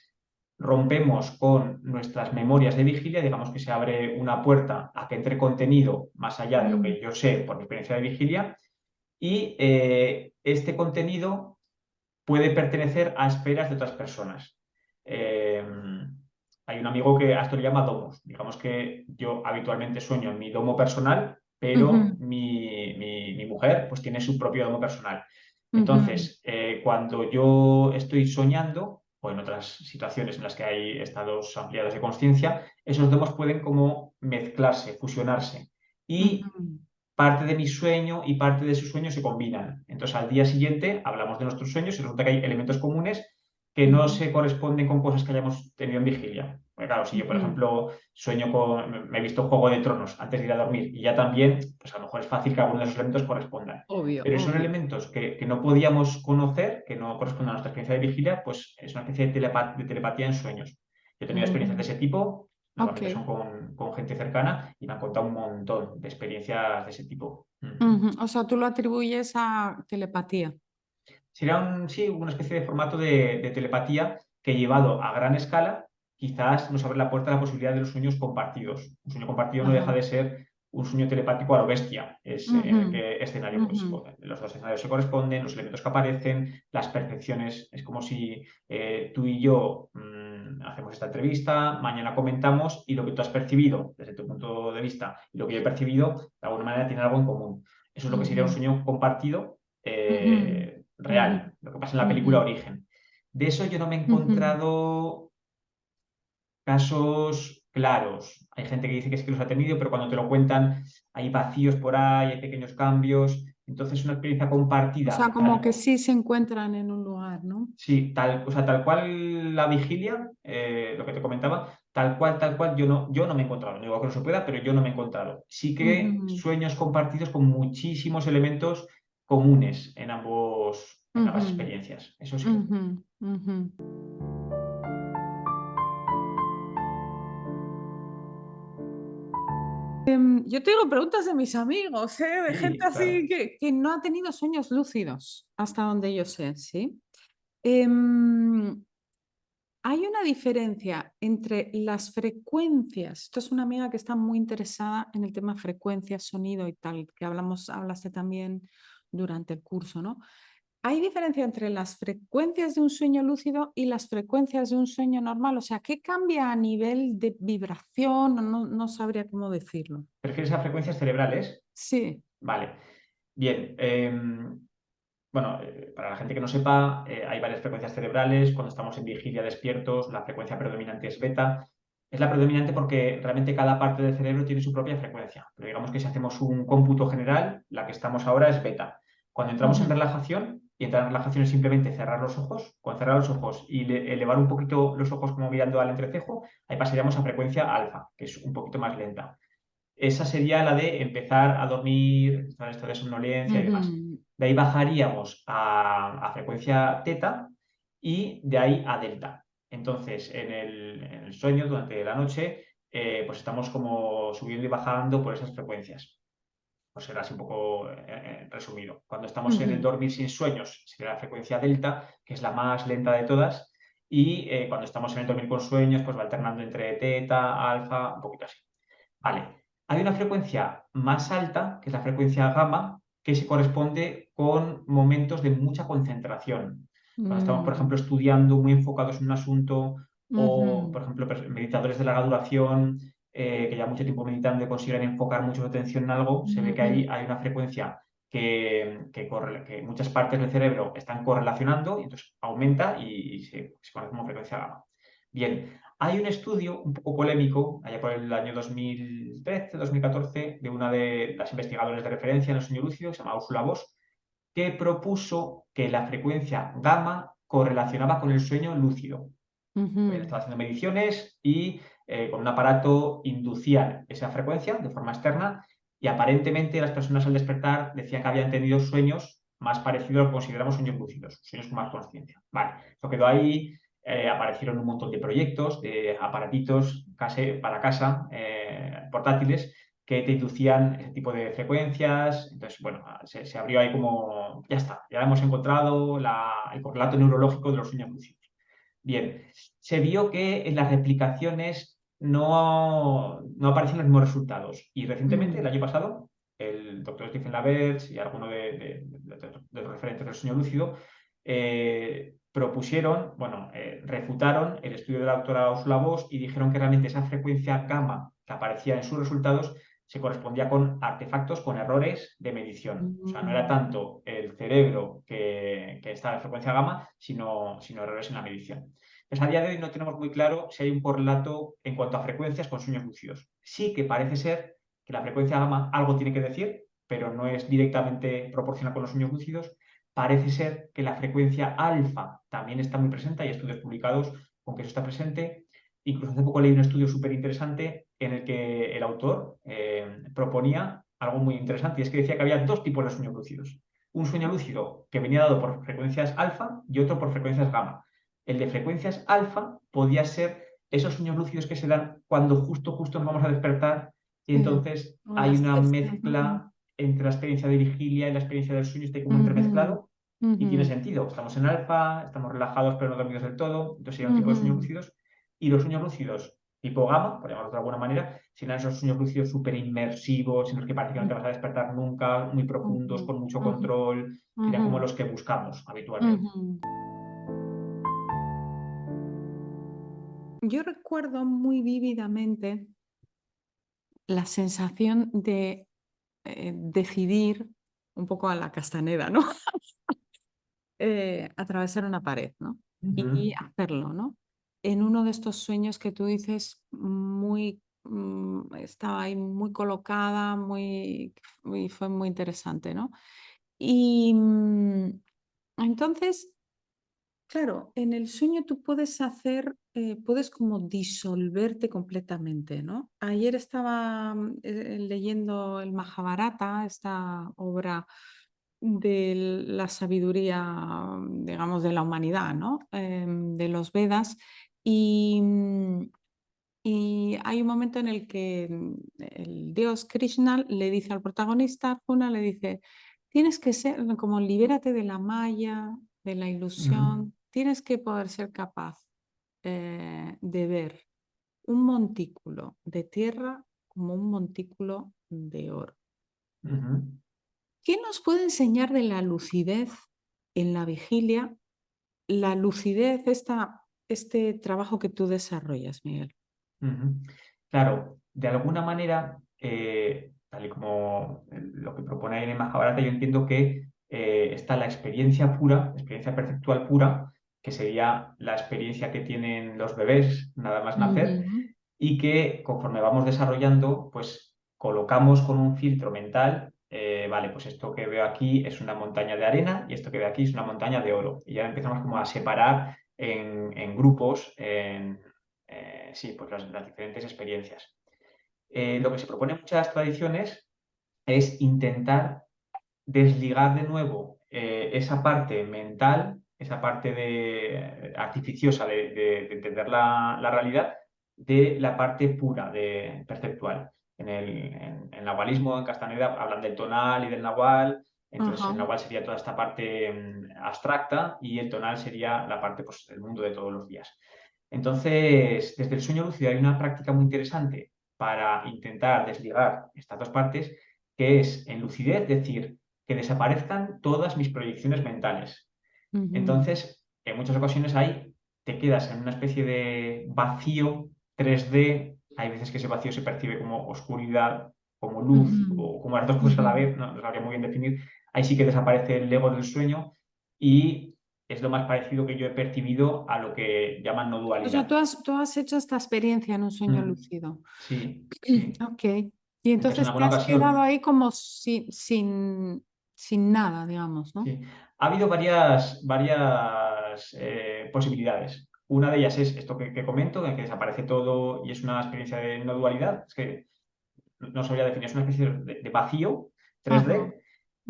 rompemos con nuestras memorias de vigilia, digamos que se abre una puerta a que entre contenido más allá de lo Mm, que yo sé por mi experiencia de vigilia y este contenido puede pertenecer a esferas de otras personas. Eh, Hay un amigo que a esto le llama domos. Digamos que yo habitualmente sueño en mi domo personal, pero ujú, mi mujer pues tiene su propio domo personal. ujú, Entonces, cuando yo estoy soñando, o en otras situaciones en las que hay estados ampliados de conciencia, esos domos pueden como mezclarse, fusionarse. Y ujú, parte de mi sueño y parte de su sueño se combinan. Entonces, al día siguiente hablamos de nuestros sueños y resulta que hay elementos comunes que no ujú, se corresponden con cosas que hayamos tenido en vigilia. Porque claro, si yo, por ujú. ejemplo, me he visto Juego de Tronos antes de ir a dormir y ya también, pues a lo mejor es fácil que alguno de esos elementos correspondan. Obvio, Pero son obvio. elementos que no podíamos conocer, que no corresponden a nuestra experiencia de vigilia, pues es una especie de telepatía en sueños. Yo he tenido experiencias de Mm, ese tipo, ok. normalmente son con gente cercana y me han contado un montón de experiencias de ese tipo. Ujú. O sea, tú lo atribuyes a telepatía. Sería sí, una especie de formato de telepatía que llevado a gran escala quizás nos abre la puerta a la posibilidad de los sueños compartidos. Un sueño compartido no deja Ajá. de ser un sueño telepático a lo bestia. Es en Ujú, qué escenario, ujú, pues los dos escenarios se corresponden, los elementos que aparecen, las percepciones. Es como si tú y yo hacemos esta entrevista, mañana comentamos y lo que tú has percibido desde tu punto de vista y lo que yo he percibido, de alguna manera tiene algo en común. Eso es lo que sería un ujú, sueño compartido ujú, ujú, real, lo que pasa en la ujú, película Origen. De eso yo no me he Ujú. encontrado casos claros. Hay gente que dice que sí que los ha tenido, pero cuando te lo cuentan hay vacíos por ahí, hay pequeños cambios. Entonces, una experiencia O sea, compartida, como que sí se encuentran en un lugar, ¿no? sí, o sea, tal cual la vigilia, lo que te comentaba, tal cual, yo no me he encontrado. No digo que no se pueda, pero yo no me he encontrado. Sí que Ujú, sueños compartidos con muchísimos elementos comunes en ambas ujú, experiencias. Eso sí. ujú, ujú. Yo tengo preguntas de mis amigos, ¿eh? De gente Sí, claro. así que no ha tenido sueños lúcidos, hasta donde yo sé, ¿sí? Em, Hay una diferencia entre las frecuencias. Esto es una amiga que está muy interesada en el tema frecuencias, sonido y tal, que hablaste también durante el curso, ¿no? ¿Hay diferencia entre las frecuencias de un sueño lúcido y las frecuencias de un sueño normal? O sea, ¿qué cambia a nivel de vibración? No sabría cómo decirlo. ¿Prefieres a frecuencias cerebrales? Sí. Vale. Bien. Bueno, para la gente que no sepa, hay varias frecuencias cerebrales. Cuando estamos en vigilia despiertos, la frecuencia predominante es beta. Es la predominante porque realmente cada parte del cerebro tiene su propia frecuencia. Pero digamos que si hacemos un cómputo general, la que estamos ahora es beta. Cuando entramos en Ujú, relajación, y entrar en relajación es simplemente cerrar los ojos, con cerrar los ojos y elevar un poquito los ojos como mirando al entrecejo, ahí pasaríamos a frecuencia alfa, que es un poquito más lenta. Esa sería la de empezar a dormir, esto de somnolencia y demás. ujú, De ahí bajaríamos a frecuencia teta y de ahí a delta. Entonces, en el sueño, durante la noche, pues estamos como subiendo y bajando por esas frecuencias. Pues será así un poco resumido. Cuando estamos en el ujú, dormir sin sueños, sería la frecuencia delta, que es la más lenta de todas. Y cuando estamos en el dormir con sueños, pues va alternando entre teta, alfa, un poquito así. Vale. Hay una frecuencia más alta, que es la frecuencia gamma, que se corresponde con momentos de mucha concentración. Cuando estamos, por ejemplo, mm, estudiando, muy enfocados en un asunto, o, ujú, por ejemplo, meditadores de larga duración, que ya mucho tiempo meditando y consiguen enfocar mucho su atención en algo, se ve que ahí ujú, hay una frecuencia que muchas partes del cerebro están correlacionando y entonces aumenta y se conoce como frecuencia gamma. Bien, hay un estudio un poco polémico, allá por el año 2013-2014, de una de las investigadoras de referencia en el sueño lúcido, que se llama Ursula Bosch, que propuso que la frecuencia gamma correlacionaba con el sueño lúcido. Bien, ujú, estaba haciendo mediciones y con un aparato inducían esa frecuencia de forma externa y aparentemente las personas al despertar decían que habían tenido sueños más parecidos a lo que consideramos sueños lúcidos, sueños con más conciencia. Vale, eso quedó ahí, aparecieron un montón de proyectos, de aparatitos para casa, portátiles, que te inducían ese tipo de frecuencias. Entonces, bueno, se abrió ahí como, ya está, ya hemos encontrado el correlato neurológico de los sueños lúcidos. Bien, se vio que en las replicaciones no aparecían los mismos resultados. Y recientemente, el mm, año pasado, el doctor Stephen LaBerge y algunos de los referentes del sueño lúcido propusieron, bueno, refutaron el estudio de la doctora Ursula Bosch y dijeron que realmente esa frecuencia gamma que aparecía en sus resultados se correspondía con artefactos, con errores de medición. O sea, no era mm, tanto el cerebro que está en frecuencia gamma, sino errores en la medición. Pues a día de hoy no tenemos muy claro si hay un correlato en cuanto a frecuencias con sueños lúcidos. Sí que parece ser que la frecuencia gamma algo tiene que decir, pero no es directamente proporcional con los sueños lúcidos. Parece ser que la frecuencia alfa también está muy presente, hay estudios publicados con que eso está presente. Incluso hace poco leí un estudio súper interesante en el que el autor proponía algo muy interesante y es que decía que había dos tipos de sueños lúcidos. Un sueño lúcido que venía dado por frecuencias alfa y otro por frecuencias gamma. El de frecuencias alfa podía ser esos sueños lúcidos que se dan cuando justo nos vamos a despertar y sí, entonces con hay las una siestas, ¿no? mezcla entre la experiencia de vigilia y la experiencia del sueño, está como Ujú, entremezclado y tiene ujú, sentido. Estamos en alfa, estamos relajados pero no dormidos del todo, entonces sería un tipo de sueños ujú, lúcidos. Y los sueños lúcidos tipo gamma, por llamarlo de alguna manera, serán esos sueños lúcidos súper inmersivos, en los que parece que no te vas a despertar nunca, muy profundos, ujú, con mucho ujú, control, serían como ujú, los que buscamos habitualmente. ujú. Yo recuerdo muy vívidamente la sensación de decidir un poco a la Castaneda, ¿no? Atravesar una pared, ¿no? y Ujú, hacerlo, ¿no? En uno de estos sueños que tú dices, estaba ahí muy colocada, y fue muy interesante, ¿no? Y, entonces, claro, en el sueño tú puedes puedes como disolverte completamente, ¿no? Ayer estaba leyendo el Mahabharata, esta obra de la sabiduría, digamos, de la humanidad, ¿no? De los Vedas. Y, y hay un momento en el que el dios Krishna le dice al protagonista, Arjuna, le dice, tienes que ser como libérate de la maya, de la ujú, ilusión, tienes que poder ser capaz de ver un montículo de tierra como un montículo de oro. ujú, ¿Qué nos puede enseñar de la lucidez en la vigilia? La lucidez, este trabajo que tú desarrollas, Miguel. ujú. Claro, de alguna manera, tal y como lo que propone ahí en el Mahabharata, yo entiendo que está la experiencia pura, experiencia perceptual pura, que sería la experiencia que tienen los bebés nada más nacer, Ujú, y que conforme vamos desarrollando, pues colocamos con un filtro mental, vale, pues esto que veo aquí es una montaña de arena y esto que veo aquí es una montaña de oro. Y ya empezamos como a separar en grupos, sí, pues las diferentes experiencias. Lo que se propone en muchas tradiciones es intentar desligar de nuevo esa parte mental, esa parte artificiosa de entender la realidad, de la parte pura, perceptual. En nahualismo, en Castaneda, hablan del tonal y del nahual. Entonces, el ajá, nahual sería toda esta parte abstracta y el tonal sería la parte, pues, del mundo de todos los días. Entonces, desde el sueño lúcido hay una práctica muy interesante para intentar desligar estas dos partes, que es en lucidez decir, que desaparezcan todas mis proyecciones mentales. ujú, Entonces, en muchas ocasiones ahí te quedas en una especie de vacío 3D. Hay veces que ese vacío se percibe como oscuridad, como luz ujú, o como las dos cosas a ujú. la vez, no sabría muy bien definir. Ahí sí que desaparece el ego del sueño y es lo más parecido que yo he percibido a lo que llaman no O sea, dualidad. tú has hecho esta experiencia en un sueño Mm, lúcido. sí, sí. Okey. Y Entonces, en entonces te alguna has quedado ocasión ahí como sin nada, digamos, ¿no? sí, ha habido varias posibilidades. Una de ellas es esto que comento, en que desaparece todo y es una experiencia de no dualidad. Es que no sabría definir, es una especie de vacío Ajá. 3D,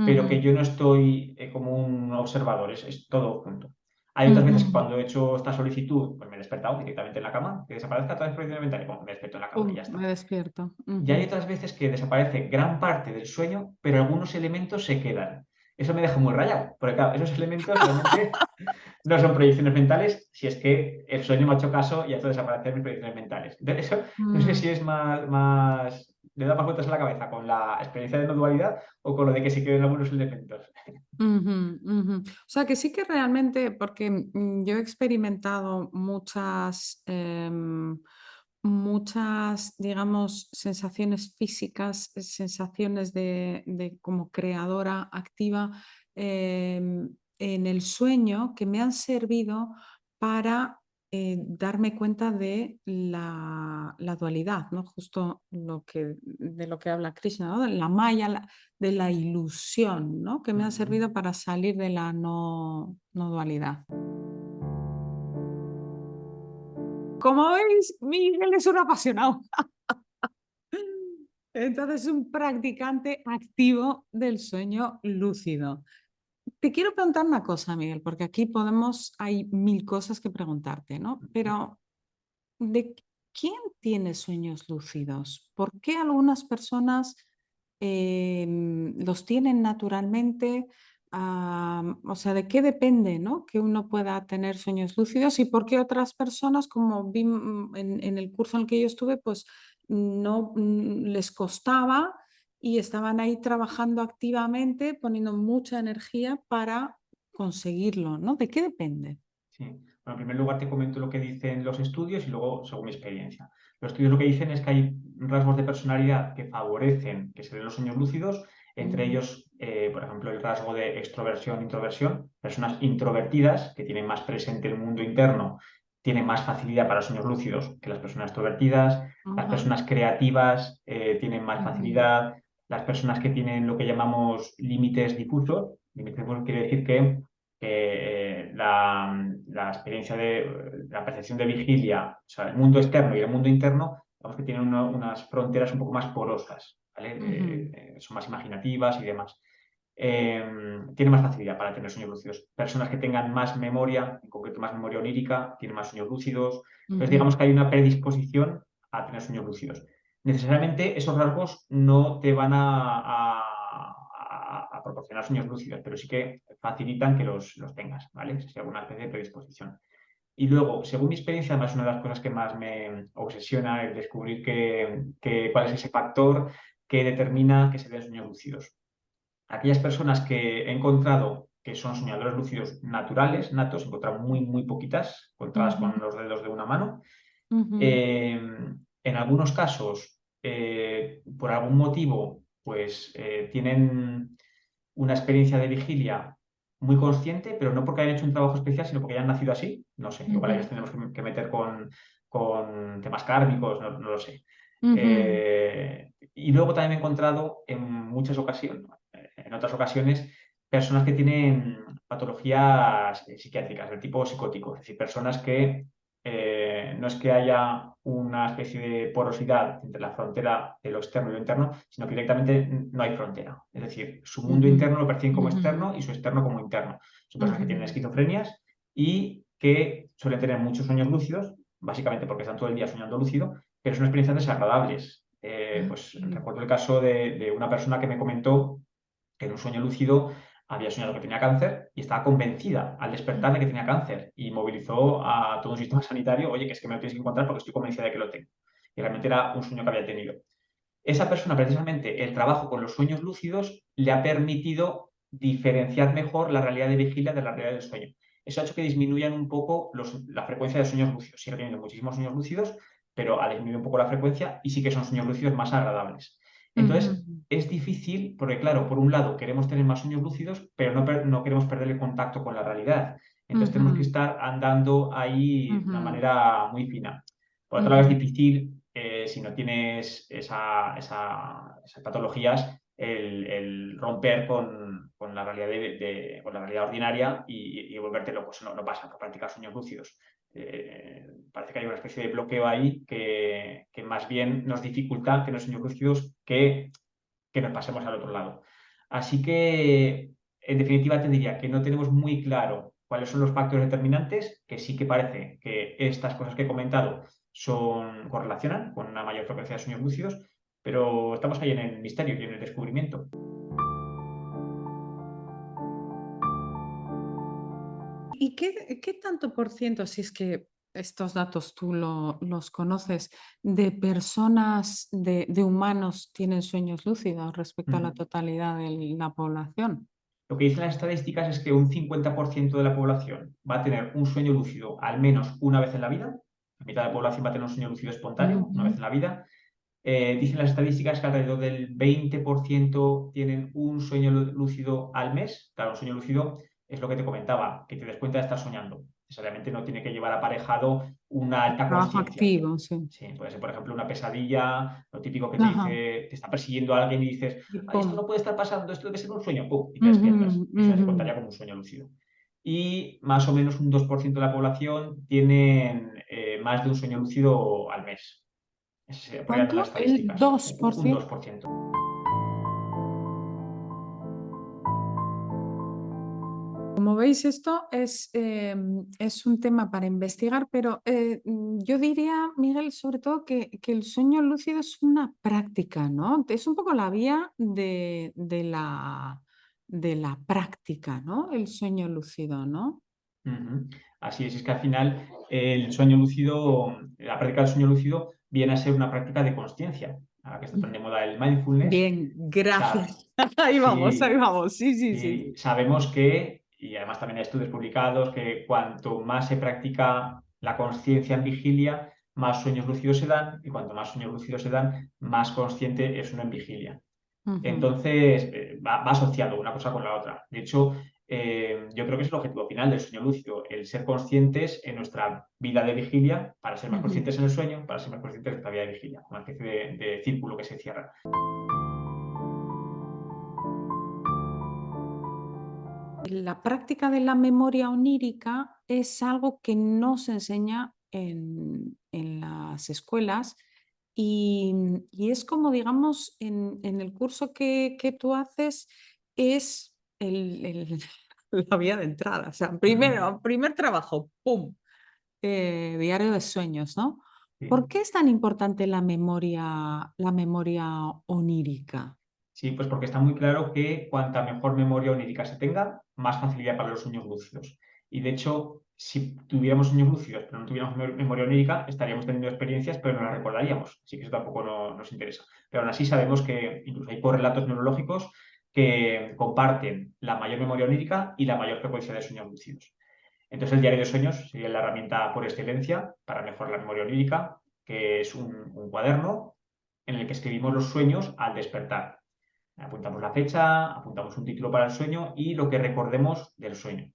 pero que Ujú, yo no estoy como un observador, es todo junto. Hay otras veces que ujú. cuando he hecho esta solicitud, pues me he despertado directamente en la cama, que desaparezca toda la experiencia mental y bueno, me despierto en la cama y ya Me está. despierto. Y hay Ujú. otras veces que desaparece gran parte del sueño, pero algunos elementos se quedan. Eso me deja muy rayado, porque claro, esos elementos realmente no son proyecciones mentales, si es que el sueño me ha hecho caso y ha hecho desaparecer mis proyecciones mentales. Entonces, eso no sé Mm. si es le da más vueltas a la cabeza con la experiencia de no dualidad o con lo de que se queden algunos elementos. Ujú, ujú. O sea, que sí que realmente, porque yo he experimentado muchas, digamos, sensaciones físicas, sensaciones de como creadora activa en el sueño que me han servido para darme cuenta de la dualidad, ¿no? Justo de lo que habla Krishna, ¿no? De la maya, de la ilusión, ¿no? Que me han Ujú. servido para salir de la no dualidad. Como veis, Miguel es un apasionado. Entonces, es un practicante activo del sueño lúcido. Te quiero preguntar una cosa, Miguel, porque aquí hay mil cosas que preguntarte, ¿no? Pero, ¿de quién tiene sueños lúcidos? ¿Por qué algunas personas los tienen naturalmente? O sea, ¿de qué depende, ¿no? Que uno pueda tener sueños lúcidos y por qué otras personas, como vi en el curso en el que yo estuve, pues no les costaba y estaban ahí trabajando activamente, poniendo mucha energía para conseguirlo, ¿no? ¿De qué depende? Sí. Bueno, en primer lugar te comento lo que dicen los estudios y luego según mi experiencia. Los estudios lo que dicen es que hay rasgos de personalidad que favorecen que se den los sueños lúcidos, entre Mm, ellos por ejemplo, el rasgo de extroversión-introversión. Personas introvertidas, que tienen más presente el mundo interno, tienen más facilidad para sueños lúcidos que las personas extrovertidas. Las Ajá, personas creativas tienen más ujú, facilidad. Las personas que tienen lo que llamamos límites difusos. Límites difusos quiere decir que la experiencia de la percepción de vigilia, o sea, el mundo externo y el mundo interno, digamos que tienen unas fronteras un poco más porosas, ¿vale? ujú, Son más imaginativas y demás. Tienen más facilidad para tener sueños lúcidos. Personas que tengan más memoria, en concreto más memoria onírica, tienen más sueños lúcidos. Entonces, ujú, digamos que hay una predisposición a tener sueños lúcidos. Necesariamente esos rasgos no te van a proporcionar sueños lúcidos, pero sí que facilitan que los tengas, ¿vale? Si hay alguna especie de predisposición. Y luego, según mi experiencia, además una de las cosas que más me obsesiona es descubrir cuál es ese factor que determina que se den sueños lúcidos. Aquellas personas que he encontrado que son soñadores lúcidos naturales, natos, he encontrado muy, muy poquitas, contadas ujú, con los dedos de una mano. ujú, Eh, en algunos casos, por algún motivo, pues tienen una experiencia de vigilia muy consciente, pero no porque hayan hecho un trabajo especial, sino porque hayan nacido así. No sé, igual ahí ujú, nos tenemos que meter con temas kármicos, no lo sé. ujú, Y luego también me he encontrado en muchas ocasiones, en otras ocasiones, personas que tienen patologías psiquiátricas, del tipo psicótico, es decir, personas que no es que haya una especie de porosidad entre la frontera de lo externo y lo interno, sino que directamente no hay frontera. Es decir, su mundo ujú, interno lo perciben como ujú, externo y su externo como interno. Son personas que tienen ujú, esquizofrenias y que suelen tener muchos sueños lúcidos, básicamente porque están todo el día soñando lúcido, pero son experiencias desagradables. Pues ujú, recuerdo el caso de una persona que me comentó que en un sueño lúcido había soñado que tenía cáncer y estaba convencida al despertar de que tenía cáncer y movilizó a todo un sistema sanitario, oye, que es que me lo tienes que encontrar porque estoy convencida de que lo tengo. Y realmente era un sueño que había tenido. Esa persona, precisamente, el trabajo con los sueños lúcidos le ha permitido diferenciar mejor la realidad de vigilia de la realidad del sueño. Eso ha hecho que disminuyan un poco la frecuencia de sueños lúcidos. Sigue teniendo muchísimos sueños lúcidos, pero ha disminuido un poco la frecuencia y sí que son sueños lúcidos más agradables. Entonces, ujú, es difícil porque, claro, por un lado queremos tener más sueños lúcidos, pero no queremos perder el contacto con la realidad. Entonces, tenemos que ujú, estar andando ahí de una ujú, manera muy fina. Por otro lado, es ujú, difícil, si no tienes esas patologías, el romper con la realidad, con la realidad ordinaria y volverte loco. Eso no pasa por practicar sueños lúcidos. Parece que hay una especie de bloqueo ahí que más bien nos dificulta tener sueños lúcidos que nos pasemos al otro lado. Así que, en definitiva, te diría que no tenemos muy claro cuáles son los factores determinantes, que sí que parece que estas cosas que he comentado correlacionan con una mayor frecuencia de sueños lúcidos, pero estamos ahí en el misterio y en el descubrimiento. ¿Y qué tanto por ciento, si es que estos datos tú los conoces, de personas, de humanos tienen sueños lúcidos respecto a la Ujú. totalidad de la población? Lo que dicen las estadísticas es que un 50% de la población va a tener un sueño lúcido al menos una vez en la vida. La mitad de la población va a tener un sueño lúcido espontáneo una vez Ujú. en la vida. Dicen las estadísticas que alrededor del 20% tienen un sueño lúcido al mes. Claro, un sueño lúcido es lo que te comentaba, que te des cuenta de estar soñando. Necesariamente no tiene que llevar aparejado una alta Trabajo consciencia. activo, sí. Sí, puede ser, por ejemplo, una pesadilla, lo típico que te Ajá. dice, te está persiguiendo a alguien y dices, Y "Ay, esto pum. no puede estar pasando, esto debe ser un sueño, ¡pum! Y te Ujú, despiertas. Eso ya se ujú. contaría como un sueño lúcido. Y más o menos un 2% de la población tienen más de un sueño lúcido al mes. Ese podrían dar las ¿Cuánto? El estadísticas. Un 2%. 2%. Como veis, esto es un tema para investigar, pero yo diría, Miguel, sobre todo que el sueño lúcido es una práctica, ¿no? Es un poco la vía de la práctica, ¿no? El sueño lúcido, ¿no? Ujú. Así es que al final el sueño lúcido, la práctica del sueño lúcido viene a ser una práctica de consciencia. Ahora que está tan de moda el mindfulness, Bien, sa- gracias. Ahí vamos, ahí sí, vamos. Sí, sí, sí, sí, sí. sabemos que, y además también hay estudios publicados, que cuanto más se practica la consciencia en vigilia, más sueños lúcidos se dan, y cuanto más sueños lúcidos se dan, más consciente es uno en vigilia. Ujú, Entonces, va asociado una cosa con la otra. De hecho, yo creo que es el objetivo final del sueño lúcido, el ser conscientes en nuestra vida de vigilia para ser más ujú. conscientes en el sueño, para ser más conscientes en nuestra vida de vigilia. Una especie de círculo que se cierra. La práctica de la memoria onírica es algo que no se enseña en las escuelas y es como, digamos, en el curso que tú haces, es la vía de entrada. O sea, Ujú. primero, primer trabajo, ¡pum! Diario de sueños, ¿no? ¿Por Sí. qué es tan importante la memoria onírica? Sí, pues porque está muy claro que cuanta mejor memoria onírica se tenga, más facilidad para los sueños lúcidos. Y de hecho, si tuviéramos sueños lúcidos, pero no tuviéramos memoria onírica, estaríamos teniendo experiencias, pero no las recordaríamos. Así que eso tampoco nos interesa. Pero aún así sabemos que incluso hay correlatos neurológicos que comparten la mayor memoria onírica y la mayor frecuencia de sueños lúcidos. Entonces, el diario de sueños sería la herramienta por excelencia para mejorar la memoria onírica, que es un cuaderno en el que escribimos los sueños al despertar. Apuntamos la fecha, apuntamos un título para el sueño y lo que recordemos del sueño.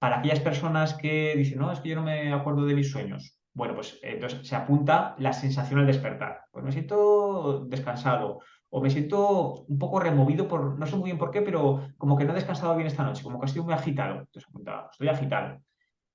Para aquellas personas que dicen, no, es que yo no me acuerdo de mis sueños. Bueno, pues entonces se apunta la sensación al despertar. Pues me siento descansado o me siento un poco removido por, no sé muy bien por qué, pero como que no he descansado bien esta noche, como que he sido muy agitado. Entonces apunta, estoy agitado.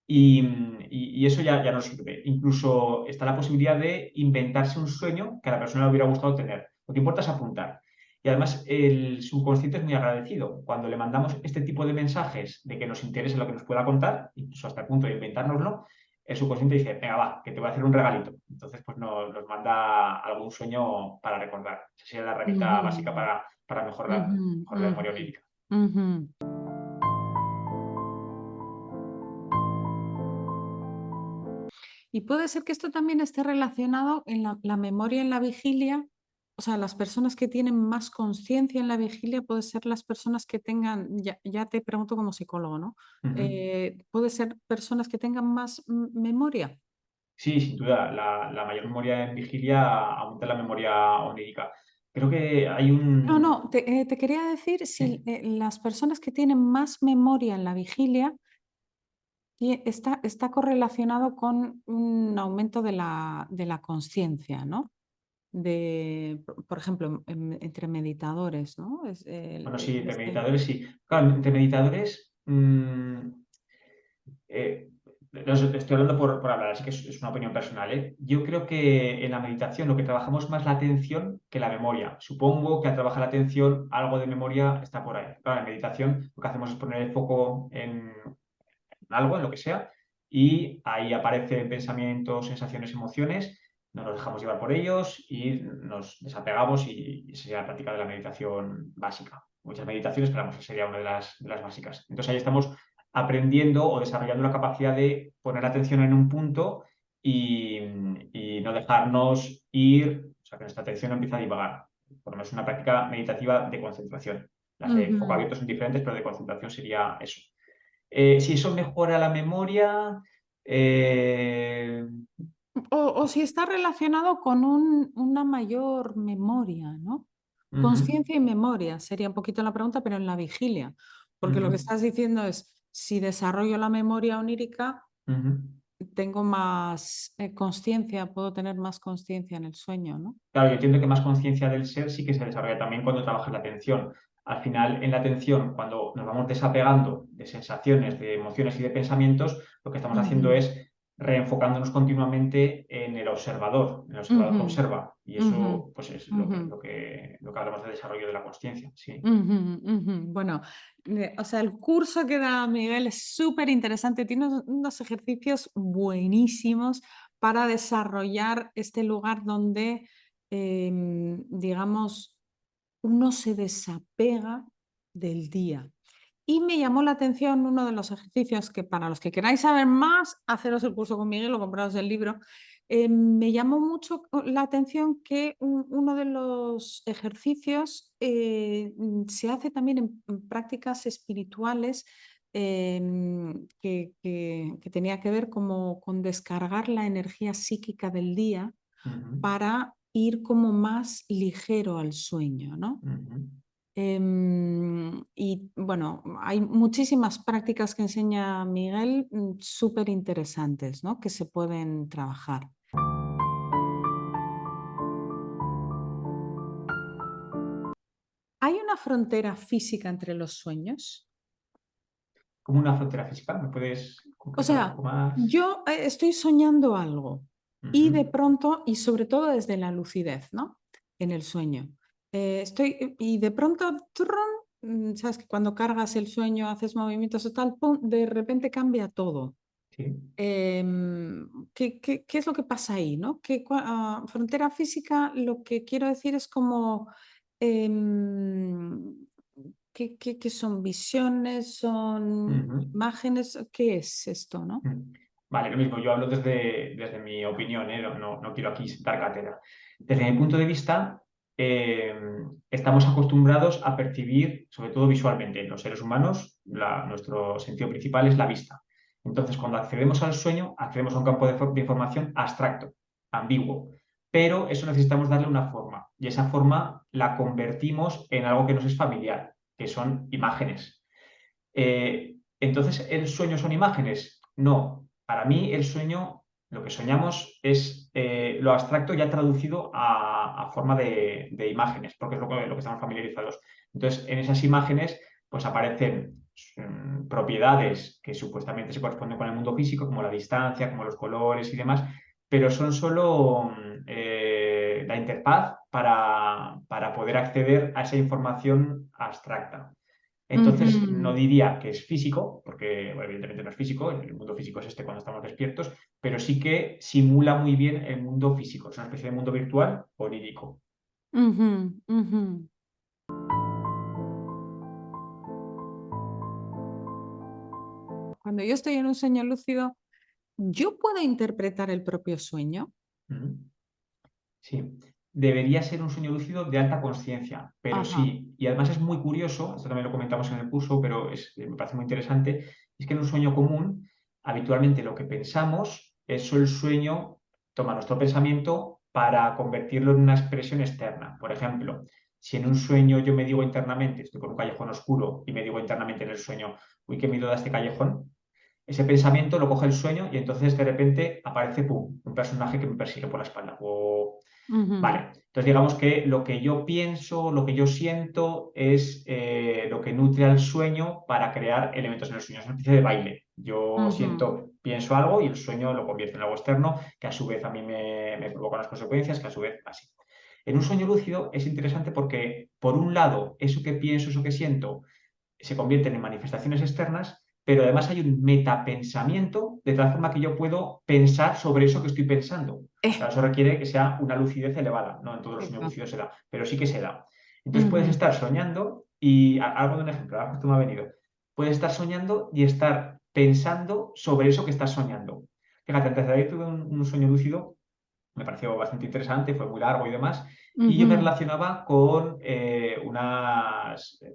Y eso ya no sirve. Incluso está la posibilidad de inventarse un sueño que a la persona le hubiera gustado tener. Lo que importa es apuntar. Y además el subconsciente es muy agradecido. Cuando le mandamos este tipo de mensajes de que nos interese lo que nos pueda contar, incluso hasta el punto de inventárnoslo, el subconsciente dice, venga, va, que te voy a hacer un regalito. Entonces, pues nos manda algún sueño para recordar. Esa sería la herramienta básica Ujú, para mejorar, ujú, mejorar la memoria ujú, onírica. ujú. Y puede ser que esto también esté relacionado en la memoria en la vigilia, o sea, las personas que tienen más conciencia en la vigilia, puede ser las personas que tengan, ya te pregunto como psicólogo, ¿no? Ujú. Puede ser personas que tengan más memoria. Sí, sin duda, la mayor memoria en vigilia aumenta la memoria onírica. Creo que hay No, un... no, te quería decir si Sí. las personas que tienen más memoria en la vigilia está correlacionado con un aumento de la conciencia, ¿no? Por ejemplo, entre meditadores, ¿no? Bueno, sí, entre Este. meditadores sí. Claro, entre meditadores, eh, estoy hablando por hablar, así que es una opinión personal, ¿eh? Yo creo que en la meditación lo que trabajamos más la atención que la memoria. Supongo que al trabajar la atención, algo de memoria está por ahí. Claro, en meditación lo que hacemos es poner el foco en algo, en lo que sea, y ahí aparecen pensamientos, sensaciones, emociones, no nos dejamos llevar por ellos y nos desapegamos y esa sería la práctica de la meditación básica. Muchas meditaciones, pero vamos, esa sería una de las básicas. Entonces ahí estamos aprendiendo o desarrollando la capacidad de poner atención en un punto y no dejarnos ir, o sea, que nuestra atención no empieza a divagar. Por lo menos una práctica meditativa de concentración. Las de foco Ujú. abierto son diferentes, pero de concentración sería eso. Si eso mejora la memoria, eh, O si está relacionado con una mayor memoria, ¿no? ujú, Conciencia y memoria sería un poquito la pregunta, pero en la vigilia. Porque lo ujú, que estás diciendo es, si desarrollo la memoria onírica, ujú. tengo más conciencia, puedo tener más conciencia en el sueño, ¿no? Claro, yo entiendo que más conciencia del ser sí que se desarrolla también cuando trabajas la atención. Al final, en la atención, cuando nos vamos desapegando de sensaciones, de emociones y de pensamientos, lo que estamos haciendo Ujú, es reenfocándonos continuamente en el observador que ujú, observa. Y ujú, eso, pues, es lo ujú. que, lo que, lo que hablamos de desarrollo de la conciencia. Sí. Ujú, ujú. Bueno, o sea, el curso que da Miguel es súper interesante, tiene unos ejercicios buenísimos para desarrollar este lugar donde, digamos, uno se desapega del día. Y me llamó la atención uno de los ejercicios que para los que queráis saber más, haceros el curso con Miguel o compraros el libro. Me llamó mucho la atención que uno de los ejercicios se hace también en prácticas espirituales que tenía que ver como con descargar la energía psíquica del día Ujú. ir como más ligero al sueño, ¿no? Ujú. Y bueno, hay muchísimas prácticas que enseña Miguel, súper interesantes, ¿no? Que se pueden trabajar. ¿Hay una frontera física entre los sueños? Como una frontera física, ¿me puedes O concretar un sea, poco más? yo estoy soñando algo y de Ujú. pronto, y sobre todo desde la lucidez, ¿no? En el sueño. Y de pronto, ¡trrun! Sabes que cuando cargas el sueño, haces movimientos o tal, pum, de repente cambia todo. Sí. ¿Qué es lo que pasa ahí, no? Frontera física, lo que quiero decir es como, em, ¿qué son visiones, son Ujú. imágenes? ¿Qué es esto, no? Vale, lo mismo, yo hablo desde mi opinión, ¿eh? No quiero aquí sentar cátedra. Desde mi punto de vista, eh, estamos acostumbrados a percibir, sobre todo visualmente, los seres humanos, nuestro sentido principal es la vista. Entonces, cuando accedemos al sueño, accedemos a un campo de información abstracto, ambiguo, pero eso necesitamos darle una forma, y esa forma la convertimos en algo que nos es familiar, que son imágenes. Entonces, ¿el sueño son imágenes? No. Para mí, el sueño, lo que soñamos es lo abstracto ya traducido a forma de imágenes, porque es lo que estamos familiarizados. Entonces, en esas imágenes, pues aparecen propiedades que supuestamente se corresponden con el mundo físico, como la distancia, como los colores y demás, pero son solo la interfaz para poder acceder a esa información abstracta. Entonces, no Ujú, diría que es físico, porque bueno, evidentemente no es físico, el mundo físico es este cuando estamos despiertos, pero sí que simula muy bien el mundo físico, es una especie de mundo virtual onírico. ujú, ujú. Cuando yo estoy en un sueño lúcido, ¿yo puedo interpretar el propio sueño? Ujú. Sí, debería ser un sueño lúcido de alta conciencia, pero Ajá, sí, y además es muy curioso, esto también lo comentamos en el curso, pero me parece muy interesante, es que en un sueño común, habitualmente lo que pensamos, eso el sueño toma nuestro pensamiento para convertirlo en una expresión externa. Por ejemplo, si en un sueño yo me digo internamente, estoy por un callejón oscuro y me digo internamente en el sueño, uy, qué miedo da este callejón, ese pensamiento lo coge el sueño y entonces de repente aparece, pum, un personaje que me persigue por la espalda. O vale, ujú, entonces digamos que lo que yo pienso, lo que yo siento es lo que nutre al sueño para crear elementos en el sueño. Es una especie de baile. Yo ujú, siento, pienso algo y el sueño lo convierte en algo externo que a su vez a mí me provoca unas consecuencias, que a su vez así. En un sueño lúcido es interesante porque, por un lado, eso que pienso, eso que siento, se convierten en manifestaciones externas, pero además hay un metapensamiento de tal forma que yo puedo pensar sobre eso que estoy pensando. eh, Claro, eso requiere que sea una lucidez elevada, no en todos los sueños Exacto. lúcidos se da, pero sí que se da. Entonces puedes Ujú, estar soñando y, algo de un ejemplo, ahora justo me ha venido, puedes estar soñando y estar pensando sobre eso que estás soñando. Fíjate, antes de ayer tuve un sueño lúcido, me pareció bastante interesante, fue muy largo y demás, y yo me ujú, relacionaba con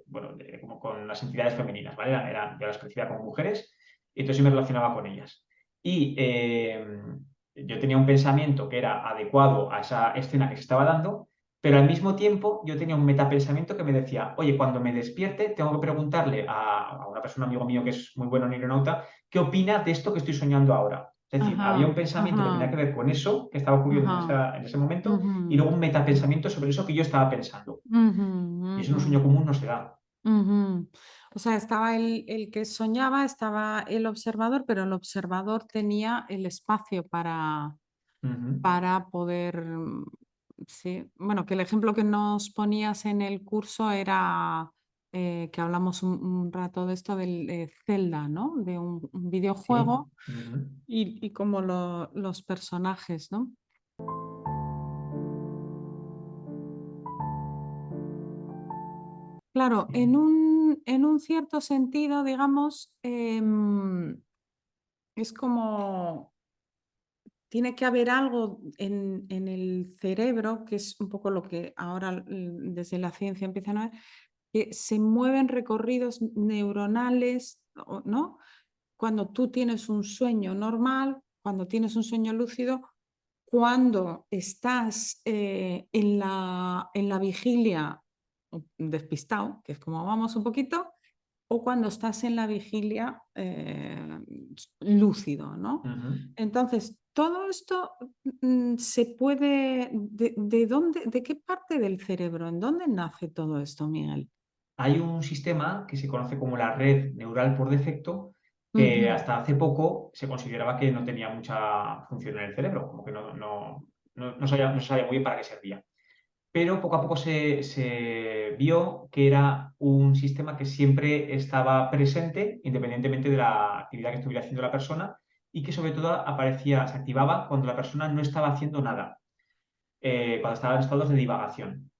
bueno, como con las entidades femeninas, ¿vale? Yo las percibía como mujeres, y entonces yo me relacionaba con ellas. Y yo tenía un pensamiento que era adecuado a esa escena que se estaba dando, pero al mismo tiempo yo tenía un metapensamiento que me decía, oye, cuando me despierte tengo que preguntarle a una persona, amigo mío que es muy bueno en aeronauta, ¿qué opina de esto que estoy soñando ahora? Es decir, había un ajá, pensamiento que tenía que ajá, ver con eso que estaba ocurriendo ajá, en ese momento y ujú, luego un metapensamiento sobre eso que yo estaba pensando. ujú, Y eso en un ujú, sueño común no se da. ujú. O sea, estaba el que soñaba, estaba el observador, pero el observador tenía el espacio Ujú. para poder, sí. Bueno, que el ejemplo que nos ponías en el curso era, que hablamos un rato de esto del, Zelda, ¿no? De un Sí. videojuego Ujú. y como los personajes, ¿no? Claro, Sí. en un cierto sentido, digamos, es como tiene que haber algo en el cerebro, que es un poco lo que ahora desde la ciencia empiezan a ver, que se mueven recorridos neuronales, ¿no? Cuando tú tienes un sueño normal, cuando tienes un sueño lúcido, cuando estás en la vigilia despistado, que es como vamos un poquito, o cuando estás en la vigilia lúcido, ¿no? Ujú. Entonces, todo esto se puede, de dónde, de qué parte del cerebro, en dónde nace todo esto, Miguel? Hay un sistema que se conoce como la red neural por defecto, que Ujú, hasta hace poco se consideraba que no tenía mucha función en el cerebro, como que no se sabía muy bien para qué servía. Pero poco a poco se vio que era un sistema que siempre estaba presente, independientemente de la actividad que estuviera haciendo la persona, y que sobre todo aparecía, se activaba cuando la persona no estaba haciendo nada, cuando estaba en estados de divagación.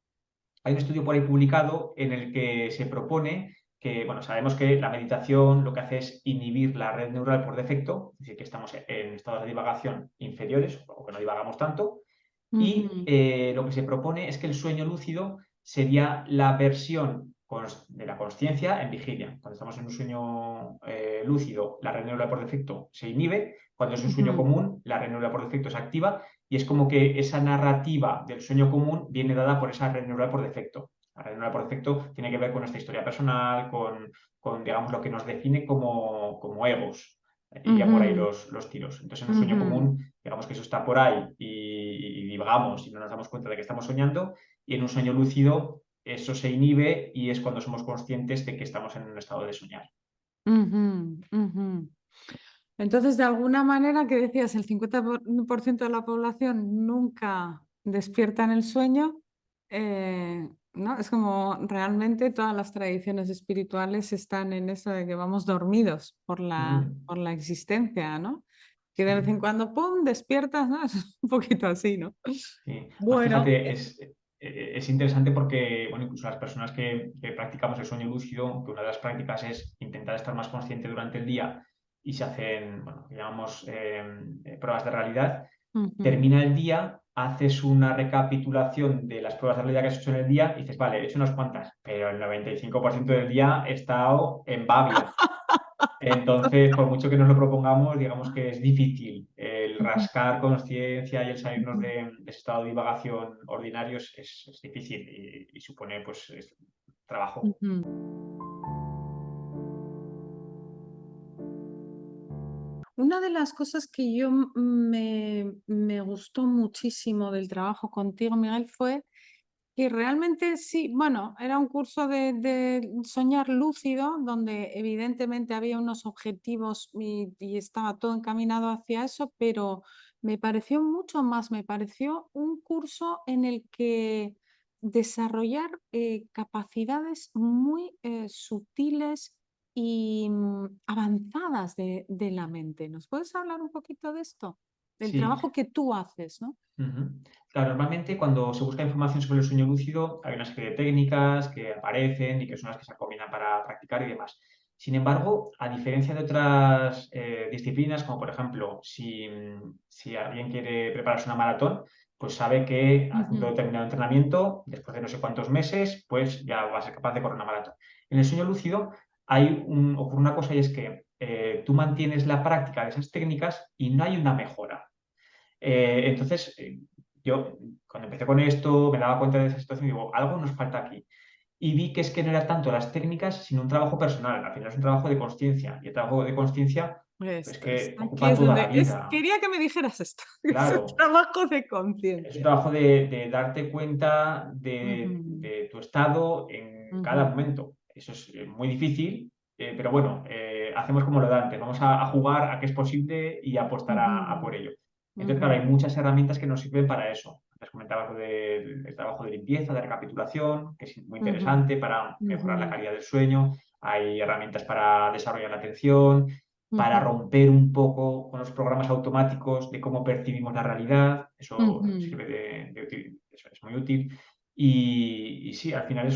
Hay un estudio por ahí publicado en el que se propone que, bueno, sabemos que la meditación lo que hace es inhibir la red neural por defecto, es decir, que estamos en estados de divagación inferiores o que no divagamos tanto, y ujú, lo que se propone es que el sueño lúcido sería la versión de la consciencia en vigilia. Cuando estamos en un sueño lúcido, la red neural por defecto se inhibe. Cuando es un sueño ujú, común, la red neural por defecto se activa. Y es como que esa narrativa del sueño común viene dada por esa red neural por defecto. La red neural por defecto tiene que ver con nuestra historia personal, con digamos, lo que nos define como egos. Iría por ahí ujú, los tiros. Entonces, en un sueño ujú, común, digamos que eso está por ahí y divagamos y no nos damos cuenta de que estamos soñando. Y en un sueño lúcido, eso se inhibe y es cuando somos conscientes de que estamos en un estado de soñar. ujú, ujú. Entonces, de alguna manera, que decías, el 50% de la población nunca despierta en el sueño, ¿no? Es como realmente todas las tradiciones espirituales están en eso de que vamos dormidos Ujú. por la existencia, ¿no? Que de vez Sí, en cuando, ¡pum!, despiertas, ¿no? Es un poquito así, ¿no? sí. Más Bueno, fíjate, es interesante porque, bueno, incluso las personas que practicamos el sueño lúcido, que una de las prácticas es intentar estar más consciente durante el día y se hacen, bueno, que llamamos pruebas de realidad. ujú. Termina el día, haces una recapitulación de las pruebas de realidad que has hecho en el día y dices, vale, he hecho unas cuantas, pero el 95% del día he estado en Babia. Entonces, por mucho que nos lo propongamos, digamos que es difícil. El Ujú, rascar conciencia y el salirnos ujú, de ese estado de divagación ordinario es difícil y supone pues trabajo. ujú. Una de las cosas que me gustó muchísimo del trabajo contigo, Miguel, fue que realmente sí, bueno, era un curso de soñar lúcido, donde evidentemente había unos objetivos y estaba todo encaminado hacia eso, pero me pareció mucho más, me pareció un curso en el que desarrollar capacidades muy sutiles y avanzadas de la mente. ¿Nos puedes hablar un poquito de esto? Del Sí. trabajo que tú haces, ¿no? Ujú. Claro, normalmente cuando se busca información sobre el sueño lúcido hay una serie de técnicas que aparecen y que son las que se recomiendan para practicar y demás. Sin embargo, a diferencia de otras disciplinas, como por ejemplo, si alguien quiere prepararse una maratón, pues sabe que haciendo Ujú, determinado entrenamiento, después de no sé cuántos meses, pues ya va a ser capaz de correr una maratón. En el sueño lúcido ocurre una cosa y es que tú mantienes la práctica de esas técnicas y no hay una mejora. Entonces, yo cuando empecé con esto me daba cuenta de esa situación y digo, algo nos falta aquí. Y vi que es que no era tanto las técnicas, sino un trabajo personal. Al final es un trabajo de consciencia. Y el trabajo de consciencia, pues esto es. que Aquí ocupa es toda la donde vida. quería que me dijeras esto. Es un Claro, trabajo de es un conciencia. trabajo de darte cuenta Ujú, de tu estado en cada ujú, momento. Eso es muy difícil, pero bueno, hacemos como lo de antes. Vamos a jugar a que es posible y a apostar a por ujú, ello. Entonces, claro, hay ujú, muchas herramientas que nos sirven para eso. Antes comentabas lo del trabajo de limpieza, de recapitulación, que es muy ujú, interesante para mejorar la ujú, calidad del sueño. Hay herramientas para desarrollar la atención, para ujú, romper un poco con los programas automáticos de cómo percibimos la realidad. Eso ujú. sirve eso es muy útil. Y sí, al final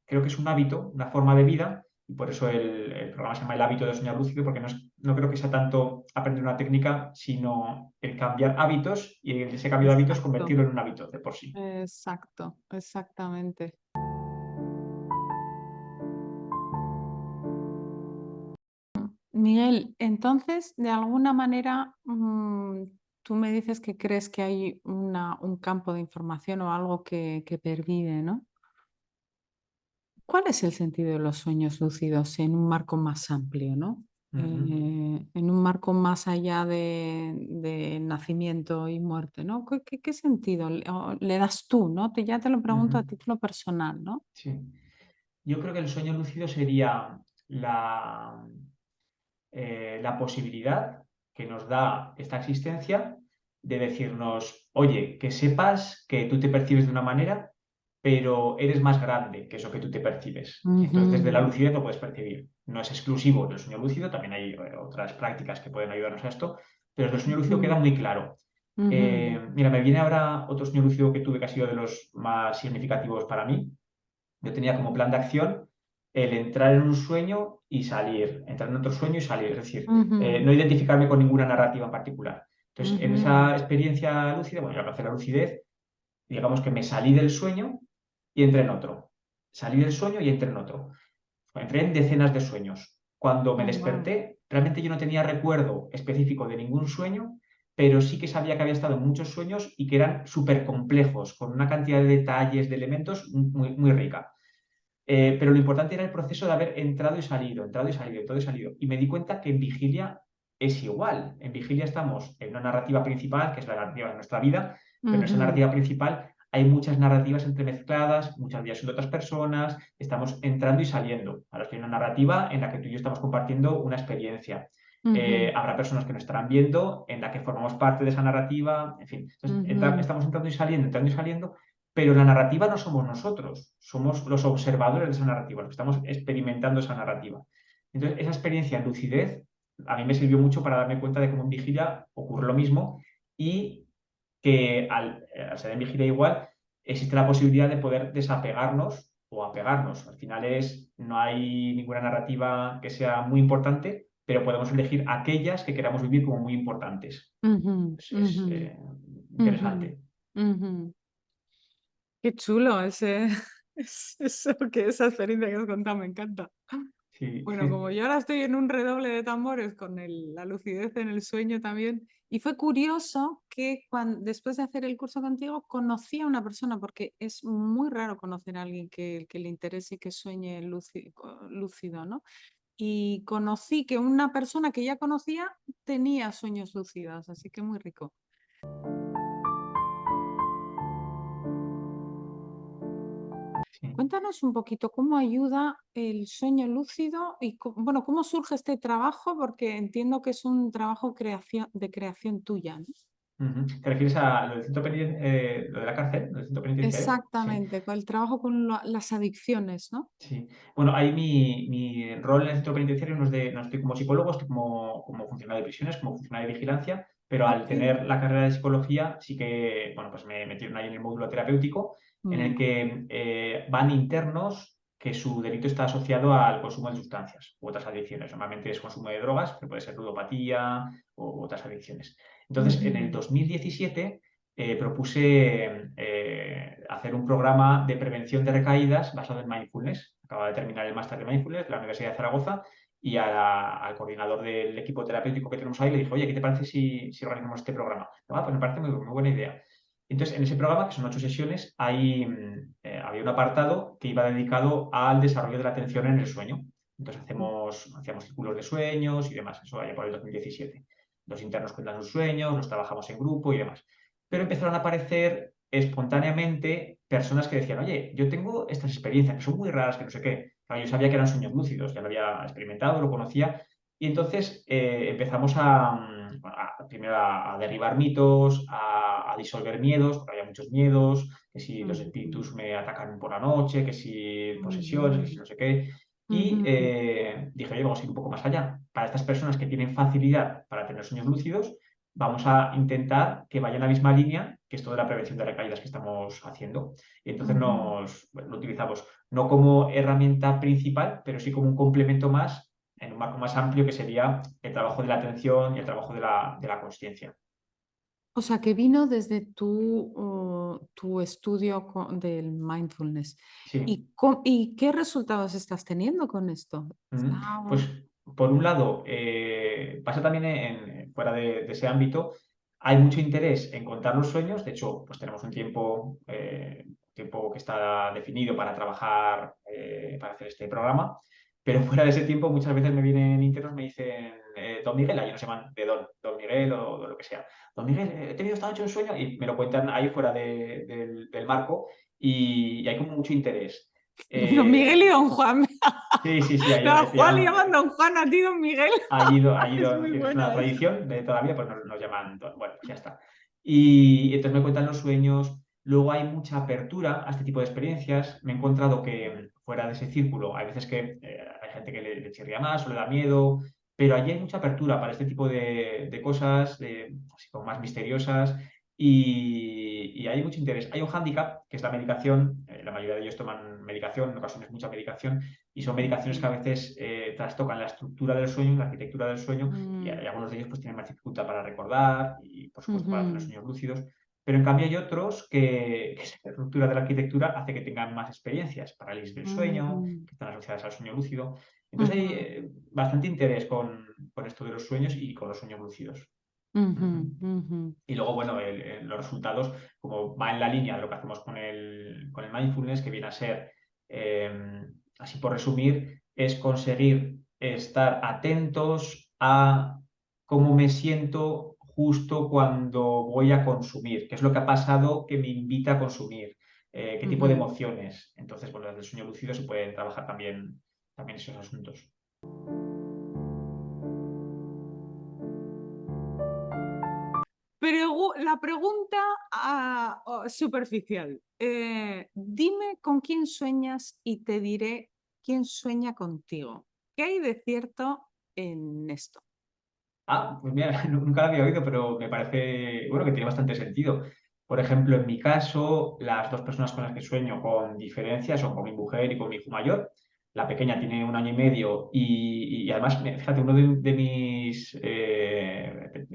creo que es un hábito, una forma de vida, y por eso el programa se llama El hábito de soñar lúcido, porque no creo que sea tanto aprender una técnica, sino el cambiar hábitos y ese cambio de hábitos Exacto, convertirlo en un hábito de por sí. exacto, exactamente. Miguel, entonces, de alguna manera, tú me dices que crees que hay un campo de información o algo que pervive, ¿no? ¿Cuál es el sentido de los sueños lúcidos en un marco más amplio, ¿no? Ujú, En un marco más allá de nacimiento y muerte, ¿no? ¿Qué sentido le das tú, ¿no? Ya te lo pregunto ujú. a título personal, ¿no? Sí. Yo creo que el sueño lúcido sería la posibilidad que nos da esta existencia de decirnos, oye, que sepas que tú te percibes de una manera, pero eres más grande que eso que tú te percibes. Entonces, desde la Ujú, lucidez lo puedes percibir. No es exclusivo del sueño lúcido, también hay otras prácticas que pueden ayudarnos a esto, pero desde el sueño lúcido queda ujú, muy claro. ujú, Mira, me viene ahora otro sueño lúcido que tuve que ha sido de los más significativos para mí. Yo tenía como plan de acción el entrar en un sueño y salir, entrar en otro sueño y salir, es decir, ujú, no identificarme con ninguna narrativa en particular. Entonces, en ujú. esa experiencia lúcida, bueno, yo alcancé la lucidez, digamos que me salí del sueño y entré en otro. Salí del sueño y entré en otro. Entré en decenas de sueños. Cuando me Oh, guau. desperté, realmente yo no tenía recuerdo específico de ningún sueño, pero sí que sabía que había estado en muchos sueños y que eran súper complejos, con una cantidad de detalles, de elementos muy, muy rica. Pero lo importante era el proceso de haber entrado y salido, entrado y salido, entrado y salido. Y me di cuenta que en vigilia es igual. En vigilia estamos en una narrativa principal, que es la narrativa de nuestra vida, pero en esa Ujú, narrativa principal hay muchas narrativas entremezcladas, muchas de ellas son de otras personas, estamos entrando y saliendo. Ahora estoy en una narrativa en la que tú y yo estamos compartiendo una experiencia. ujú, Habrá personas que nos estarán viendo en la que formamos parte de esa narrativa, en fin. Entonces, ujú, estamos entrando y saliendo, pero la narrativa no somos nosotros, somos los observadores de esa narrativa, los que estamos experimentando esa narrativa. Entonces, esa experiencia en lucidez a mí me sirvió mucho para darme cuenta de cómo en vigilia ocurre lo mismo y que al ser en vigilia igual, existe la posibilidad de poder desapegarnos o apegarnos. Al final no hay ninguna narrativa que sea muy importante, pero podemos elegir aquellas que queramos vivir como muy importantes. ujú, Es ujú, ujú, interesante. ujú. Qué chulo eso que esa experiencia que has contado, me encanta. Sí. Bueno, como yo ahora estoy en un redoble de tambores con la lucidez en el sueño también, y fue curioso que después de hacer el curso contigo conocí a una persona, porque es muy raro conocer a alguien que le interese y que sueñe lúcido, ¿no? Y conocí que una persona que ya conocía tenía sueños lúcidos, así que muy rico. Sí. Cuéntanos un poquito cómo ayuda el sueño lúcido y bueno, cómo surge este trabajo, porque entiendo que es un trabajo de creación tuya, ¿no? Ujú. ¿Te refieres a lo del lo de la cárcel, lo del centro penitenciario? Sí. Exactamente, con el trabajo con las adicciones, ¿no? Sí. Bueno, ahí mi rol en el centro penitenciario no estoy como psicólogo, estoy como funcionario de prisiones, como funcionario de vigilancia, pero al Ok. tener la carrera de psicología sí que, bueno, pues me metieron ahí en el módulo terapéutico en el Mm, que van internos que su delito está asociado al consumo de sustancias u otras adicciones. Normalmente es consumo de drogas, que puede ser ludopatía u otras adicciones. Entonces, en el ujú, 2017 propuse hacer un programa de prevención de recaídas basado en mindfulness. Acaba de terminar el máster de mindfulness de la Universidad de Zaragoza y al coordinador del equipo terapéutico que tenemos ahí le dije, oye, ¿qué te parece si organizamos este programa? Pues me parece muy, muy buena idea. Entonces, en ese programa, que son 8 sesiones, había un apartado que iba dedicado al desarrollo de la atención en el sueño. Entonces, hacíamos círculos de sueños y demás. Eso allá por el 2017. Los internos cuentan sus sueños, los trabajamos en grupo y demás. Pero empezaron a aparecer espontáneamente personas que decían, oye, yo tengo estas experiencias que son muy raras, que no sé qué. Claro, yo sabía que eran sueños lúcidos, ya lo había experimentado, lo conocía. Y entonces empezamos primero a derribar mitos, a disolver miedos, porque había muchos miedos, que si los ujú, espíritus me atacan por la noche, que si posesiones, que si ujú, no sé qué. Y ujú. dije, oye, vamos a ir un poco más allá. Para estas personas que tienen facilidad para tener sueños lúcidos, vamos a intentar que vaya en la misma línea que esto de la prevención de recaídas que estamos haciendo. Y entonces Ujú. bueno, lo utilizamos no como herramienta principal, pero sí como un complemento más en un marco más amplio que sería el trabajo de la atención y el trabajo de la consciencia. O sea, que vino desde tu estudio del mindfulness. Sí. ¿Y qué resultados estás teniendo con esto? Ujú. Pues por un lado, pasa también fuera de ese ámbito. Hay mucho interés en contar los sueños, de hecho, pues tenemos un tiempo que está definido para trabajar, para hacer este programa, pero fuera de ese tiempo muchas veces me vienen internos, me dicen, Don Miguel, ahí nos llaman de Don Miguel o lo que sea. Don Miguel, he tenido esta noche un sueño y me lo cuentan ahí fuera del marco y hay como mucho interés. Don Miguel y Eh, Don Juan. sí, sí, sí, No, a te Juan le llaman, llaman Don Juan, a ti Don Miguel. ha Es ido, muy es una buena esa. tradición de todavía, pues nos llaman, bueno, pues ya está. Y entonces me cuentan los sueños, luego hay mucha apertura a este tipo de experiencias. Me he encontrado que fuera de ese círculo hay veces que hay gente que le chirría más o le da miedo, pero allí hay mucha apertura para este tipo de cosas, así como más misteriosas, y hay mucho interés. Hay un hándicap, que es la medicación, la mayoría de ellos toman medicación, en ocasiones mucha medicación, y son medicaciones que a Ujú. veces trastocan la estructura del sueño, la arquitectura del sueño, y Mm, algunos de ellos pues tienen más dificultad para recordar y, por supuesto, para tener ujú, sueños lúcidos. Pero en cambio hay otros que esa estructura de la arquitectura hace que tengan más experiencias, parálisis del sueño, ujú, que están asociadas al sueño lúcido. Entonces hay ujú, bastante interés con esto de los sueños y con los sueños lúcidos. ujú, Ujú. ujú, Y luego, bueno, los resultados, como va en la línea de lo que hacemos con el mindfulness, que viene a ser, así por resumir, es conseguir estar atentos a cómo me siento justo cuando voy a consumir, qué es lo que ha pasado que me invita a consumir, qué tipo de ujú. emociones. Entonces, bueno, desde el sueño lúcido se pueden trabajar también esos asuntos. La pregunta superficial. Dime con quién sueñas y te diré quién sueña contigo. ¿Qué hay de cierto en esto? Ah, pues mira, nunca la había oído, pero me parece, bueno, que tiene bastante sentido. Por ejemplo, en mi caso, las dos personas con las que sueño con diferencia son con mi mujer y con mi hijo mayor. La pequeña tiene 1 año y medio y además, fíjate, uno de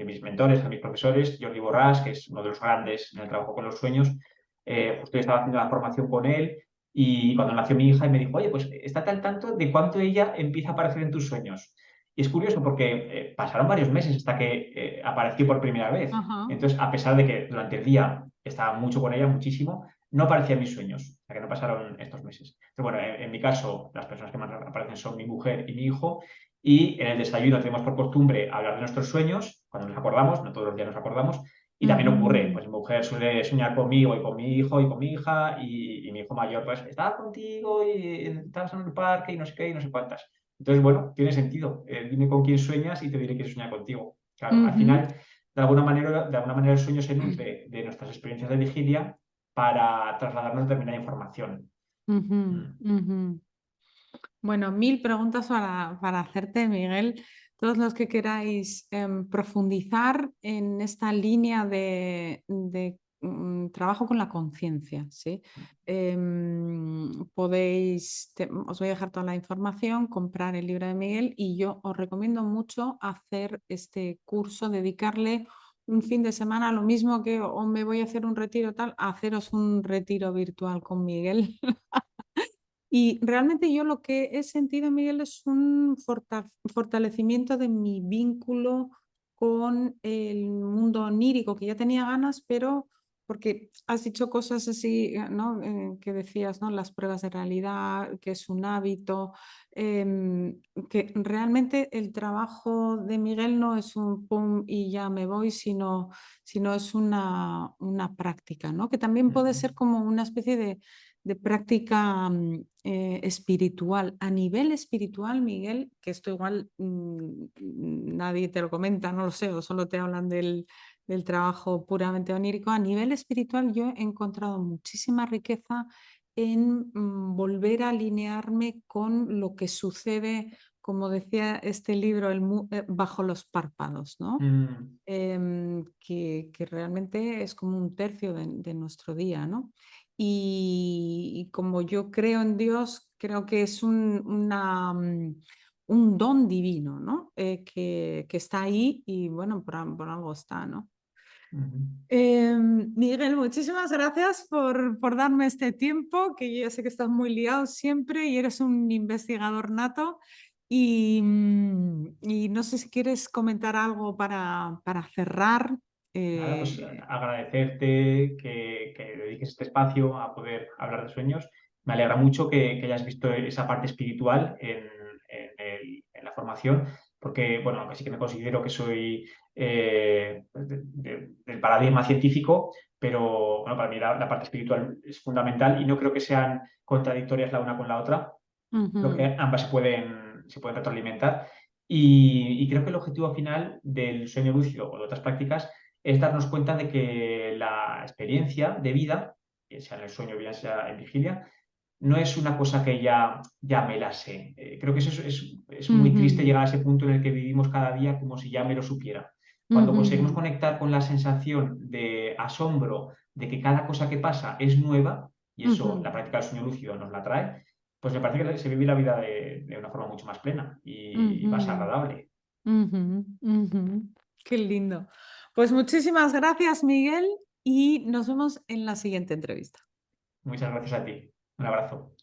mis mentores, de mis profesores, Jordi Borràs, que es uno de los grandes en el trabajo con los sueños, justo yo estaba haciendo la formación con él y cuando nació mi hija, él me dijo, oye, pues estate al tanto de cuánto ella empieza a aparecer en tus sueños. Y es curioso porque pasaron varios meses hasta que apareció por primera vez. Ajá. Entonces, a pesar de que durante el día estaba mucho con ella, muchísimo, no aparecía en mis sueños, hasta que no pasaron estos meses. Pero bueno, en mi caso, las personas que más aparecen son mi mujer y mi hijo. Y en el desayuno tenemos por costumbre hablar de nuestros sueños, cuando nos acordamos, no todos los días nos acordamos. Y también ocurre, Ujú, pues mi mujer suele soñar conmigo y con mi hijo y con mi hija, y mi hijo mayor, pues estaba contigo y estabas en el parque y no sé qué y no sé cuántas. Entonces, bueno, tiene sentido. Dime con quién sueñas y te diré quién sueña contigo. Claro, al ujú. final, de alguna manera el sueño se nutre de nuestras experiencias de vigilia para trasladarnos determinada información. Ujú, Mm. ujú. Bueno, mil preguntas para hacerte, Miguel. Todos los que queráis profundizar en esta línea de trabajo con la conciencia, ¿sí? Podéis, os voy a dejar toda la información, comprar el libro de Miguel y yo os recomiendo mucho hacer este curso, dedicarle un fin de semana, lo mismo que o me voy a hacer un retiro tal, a haceros un retiro virtual con Miguel. Y realmente yo lo que he sentido, Miguel, es un fortalecimiento de mi vínculo con el mundo onírico, que ya tenía ganas, pero porque has dicho cosas así, ¿no? Que decías, ¿no? Las pruebas de realidad, que es un hábito, que realmente el trabajo de Miguel no es un pum y ya me voy, sino es una práctica, ¿no? Que también puede Ujú. ser como una especie de práctica espiritual. A nivel espiritual, Miguel, que esto igual nadie te lo comenta, no lo sé, o solo te hablan del trabajo puramente onírico, a nivel espiritual yo he encontrado muchísima riqueza en volver a alinearme con lo que sucede, como decía este libro, bajo los párpados, ¿no? Mm. Que realmente es como un tercio de nuestro día, ¿no? Y como yo creo en Dios, creo que es un don divino, ¿no? Que está ahí y bueno, por algo está, ¿no? Ujú. Miguel, muchísimas gracias por darme este tiempo, que yo sé que estás muy liado siempre y eres un investigador nato. Y no sé si quieres comentar algo para cerrar. Nada, pues Eh, agradecerte que dediques este espacio a poder hablar de sueños. Me alegra mucho que hayas visto esa parte espiritual en la formación, porque, bueno, aunque sí que me considero que soy del paradigma científico, pero bueno, para mí la parte espiritual es fundamental y no creo que sean contradictorias la una con la otra. Creo que ujú, ambas se pueden retroalimentar. Y creo que el objetivo final del sueño lúcido o de otras prácticas es darnos cuenta de que la experiencia de vida, bien sea en el sueño, bien sea en vigilia, no es una cosa que ya me la sé. Creo que eso es muy triste ujú, llegar a ese punto en el que vivimos cada día como si ya me lo supiera. Cuando conseguimos ujú, conectar con la sensación de asombro de que cada cosa que pasa es nueva, y eso ujú, la práctica del sueño lúcido nos la trae, pues me parece que se vive la vida de una forma mucho más plena y más ujú, agradable. ujú, ujú. Qué lindo. Pues muchísimas gracias, Miguel, y nos vemos en la siguiente entrevista. Muchas gracias a ti. Un abrazo.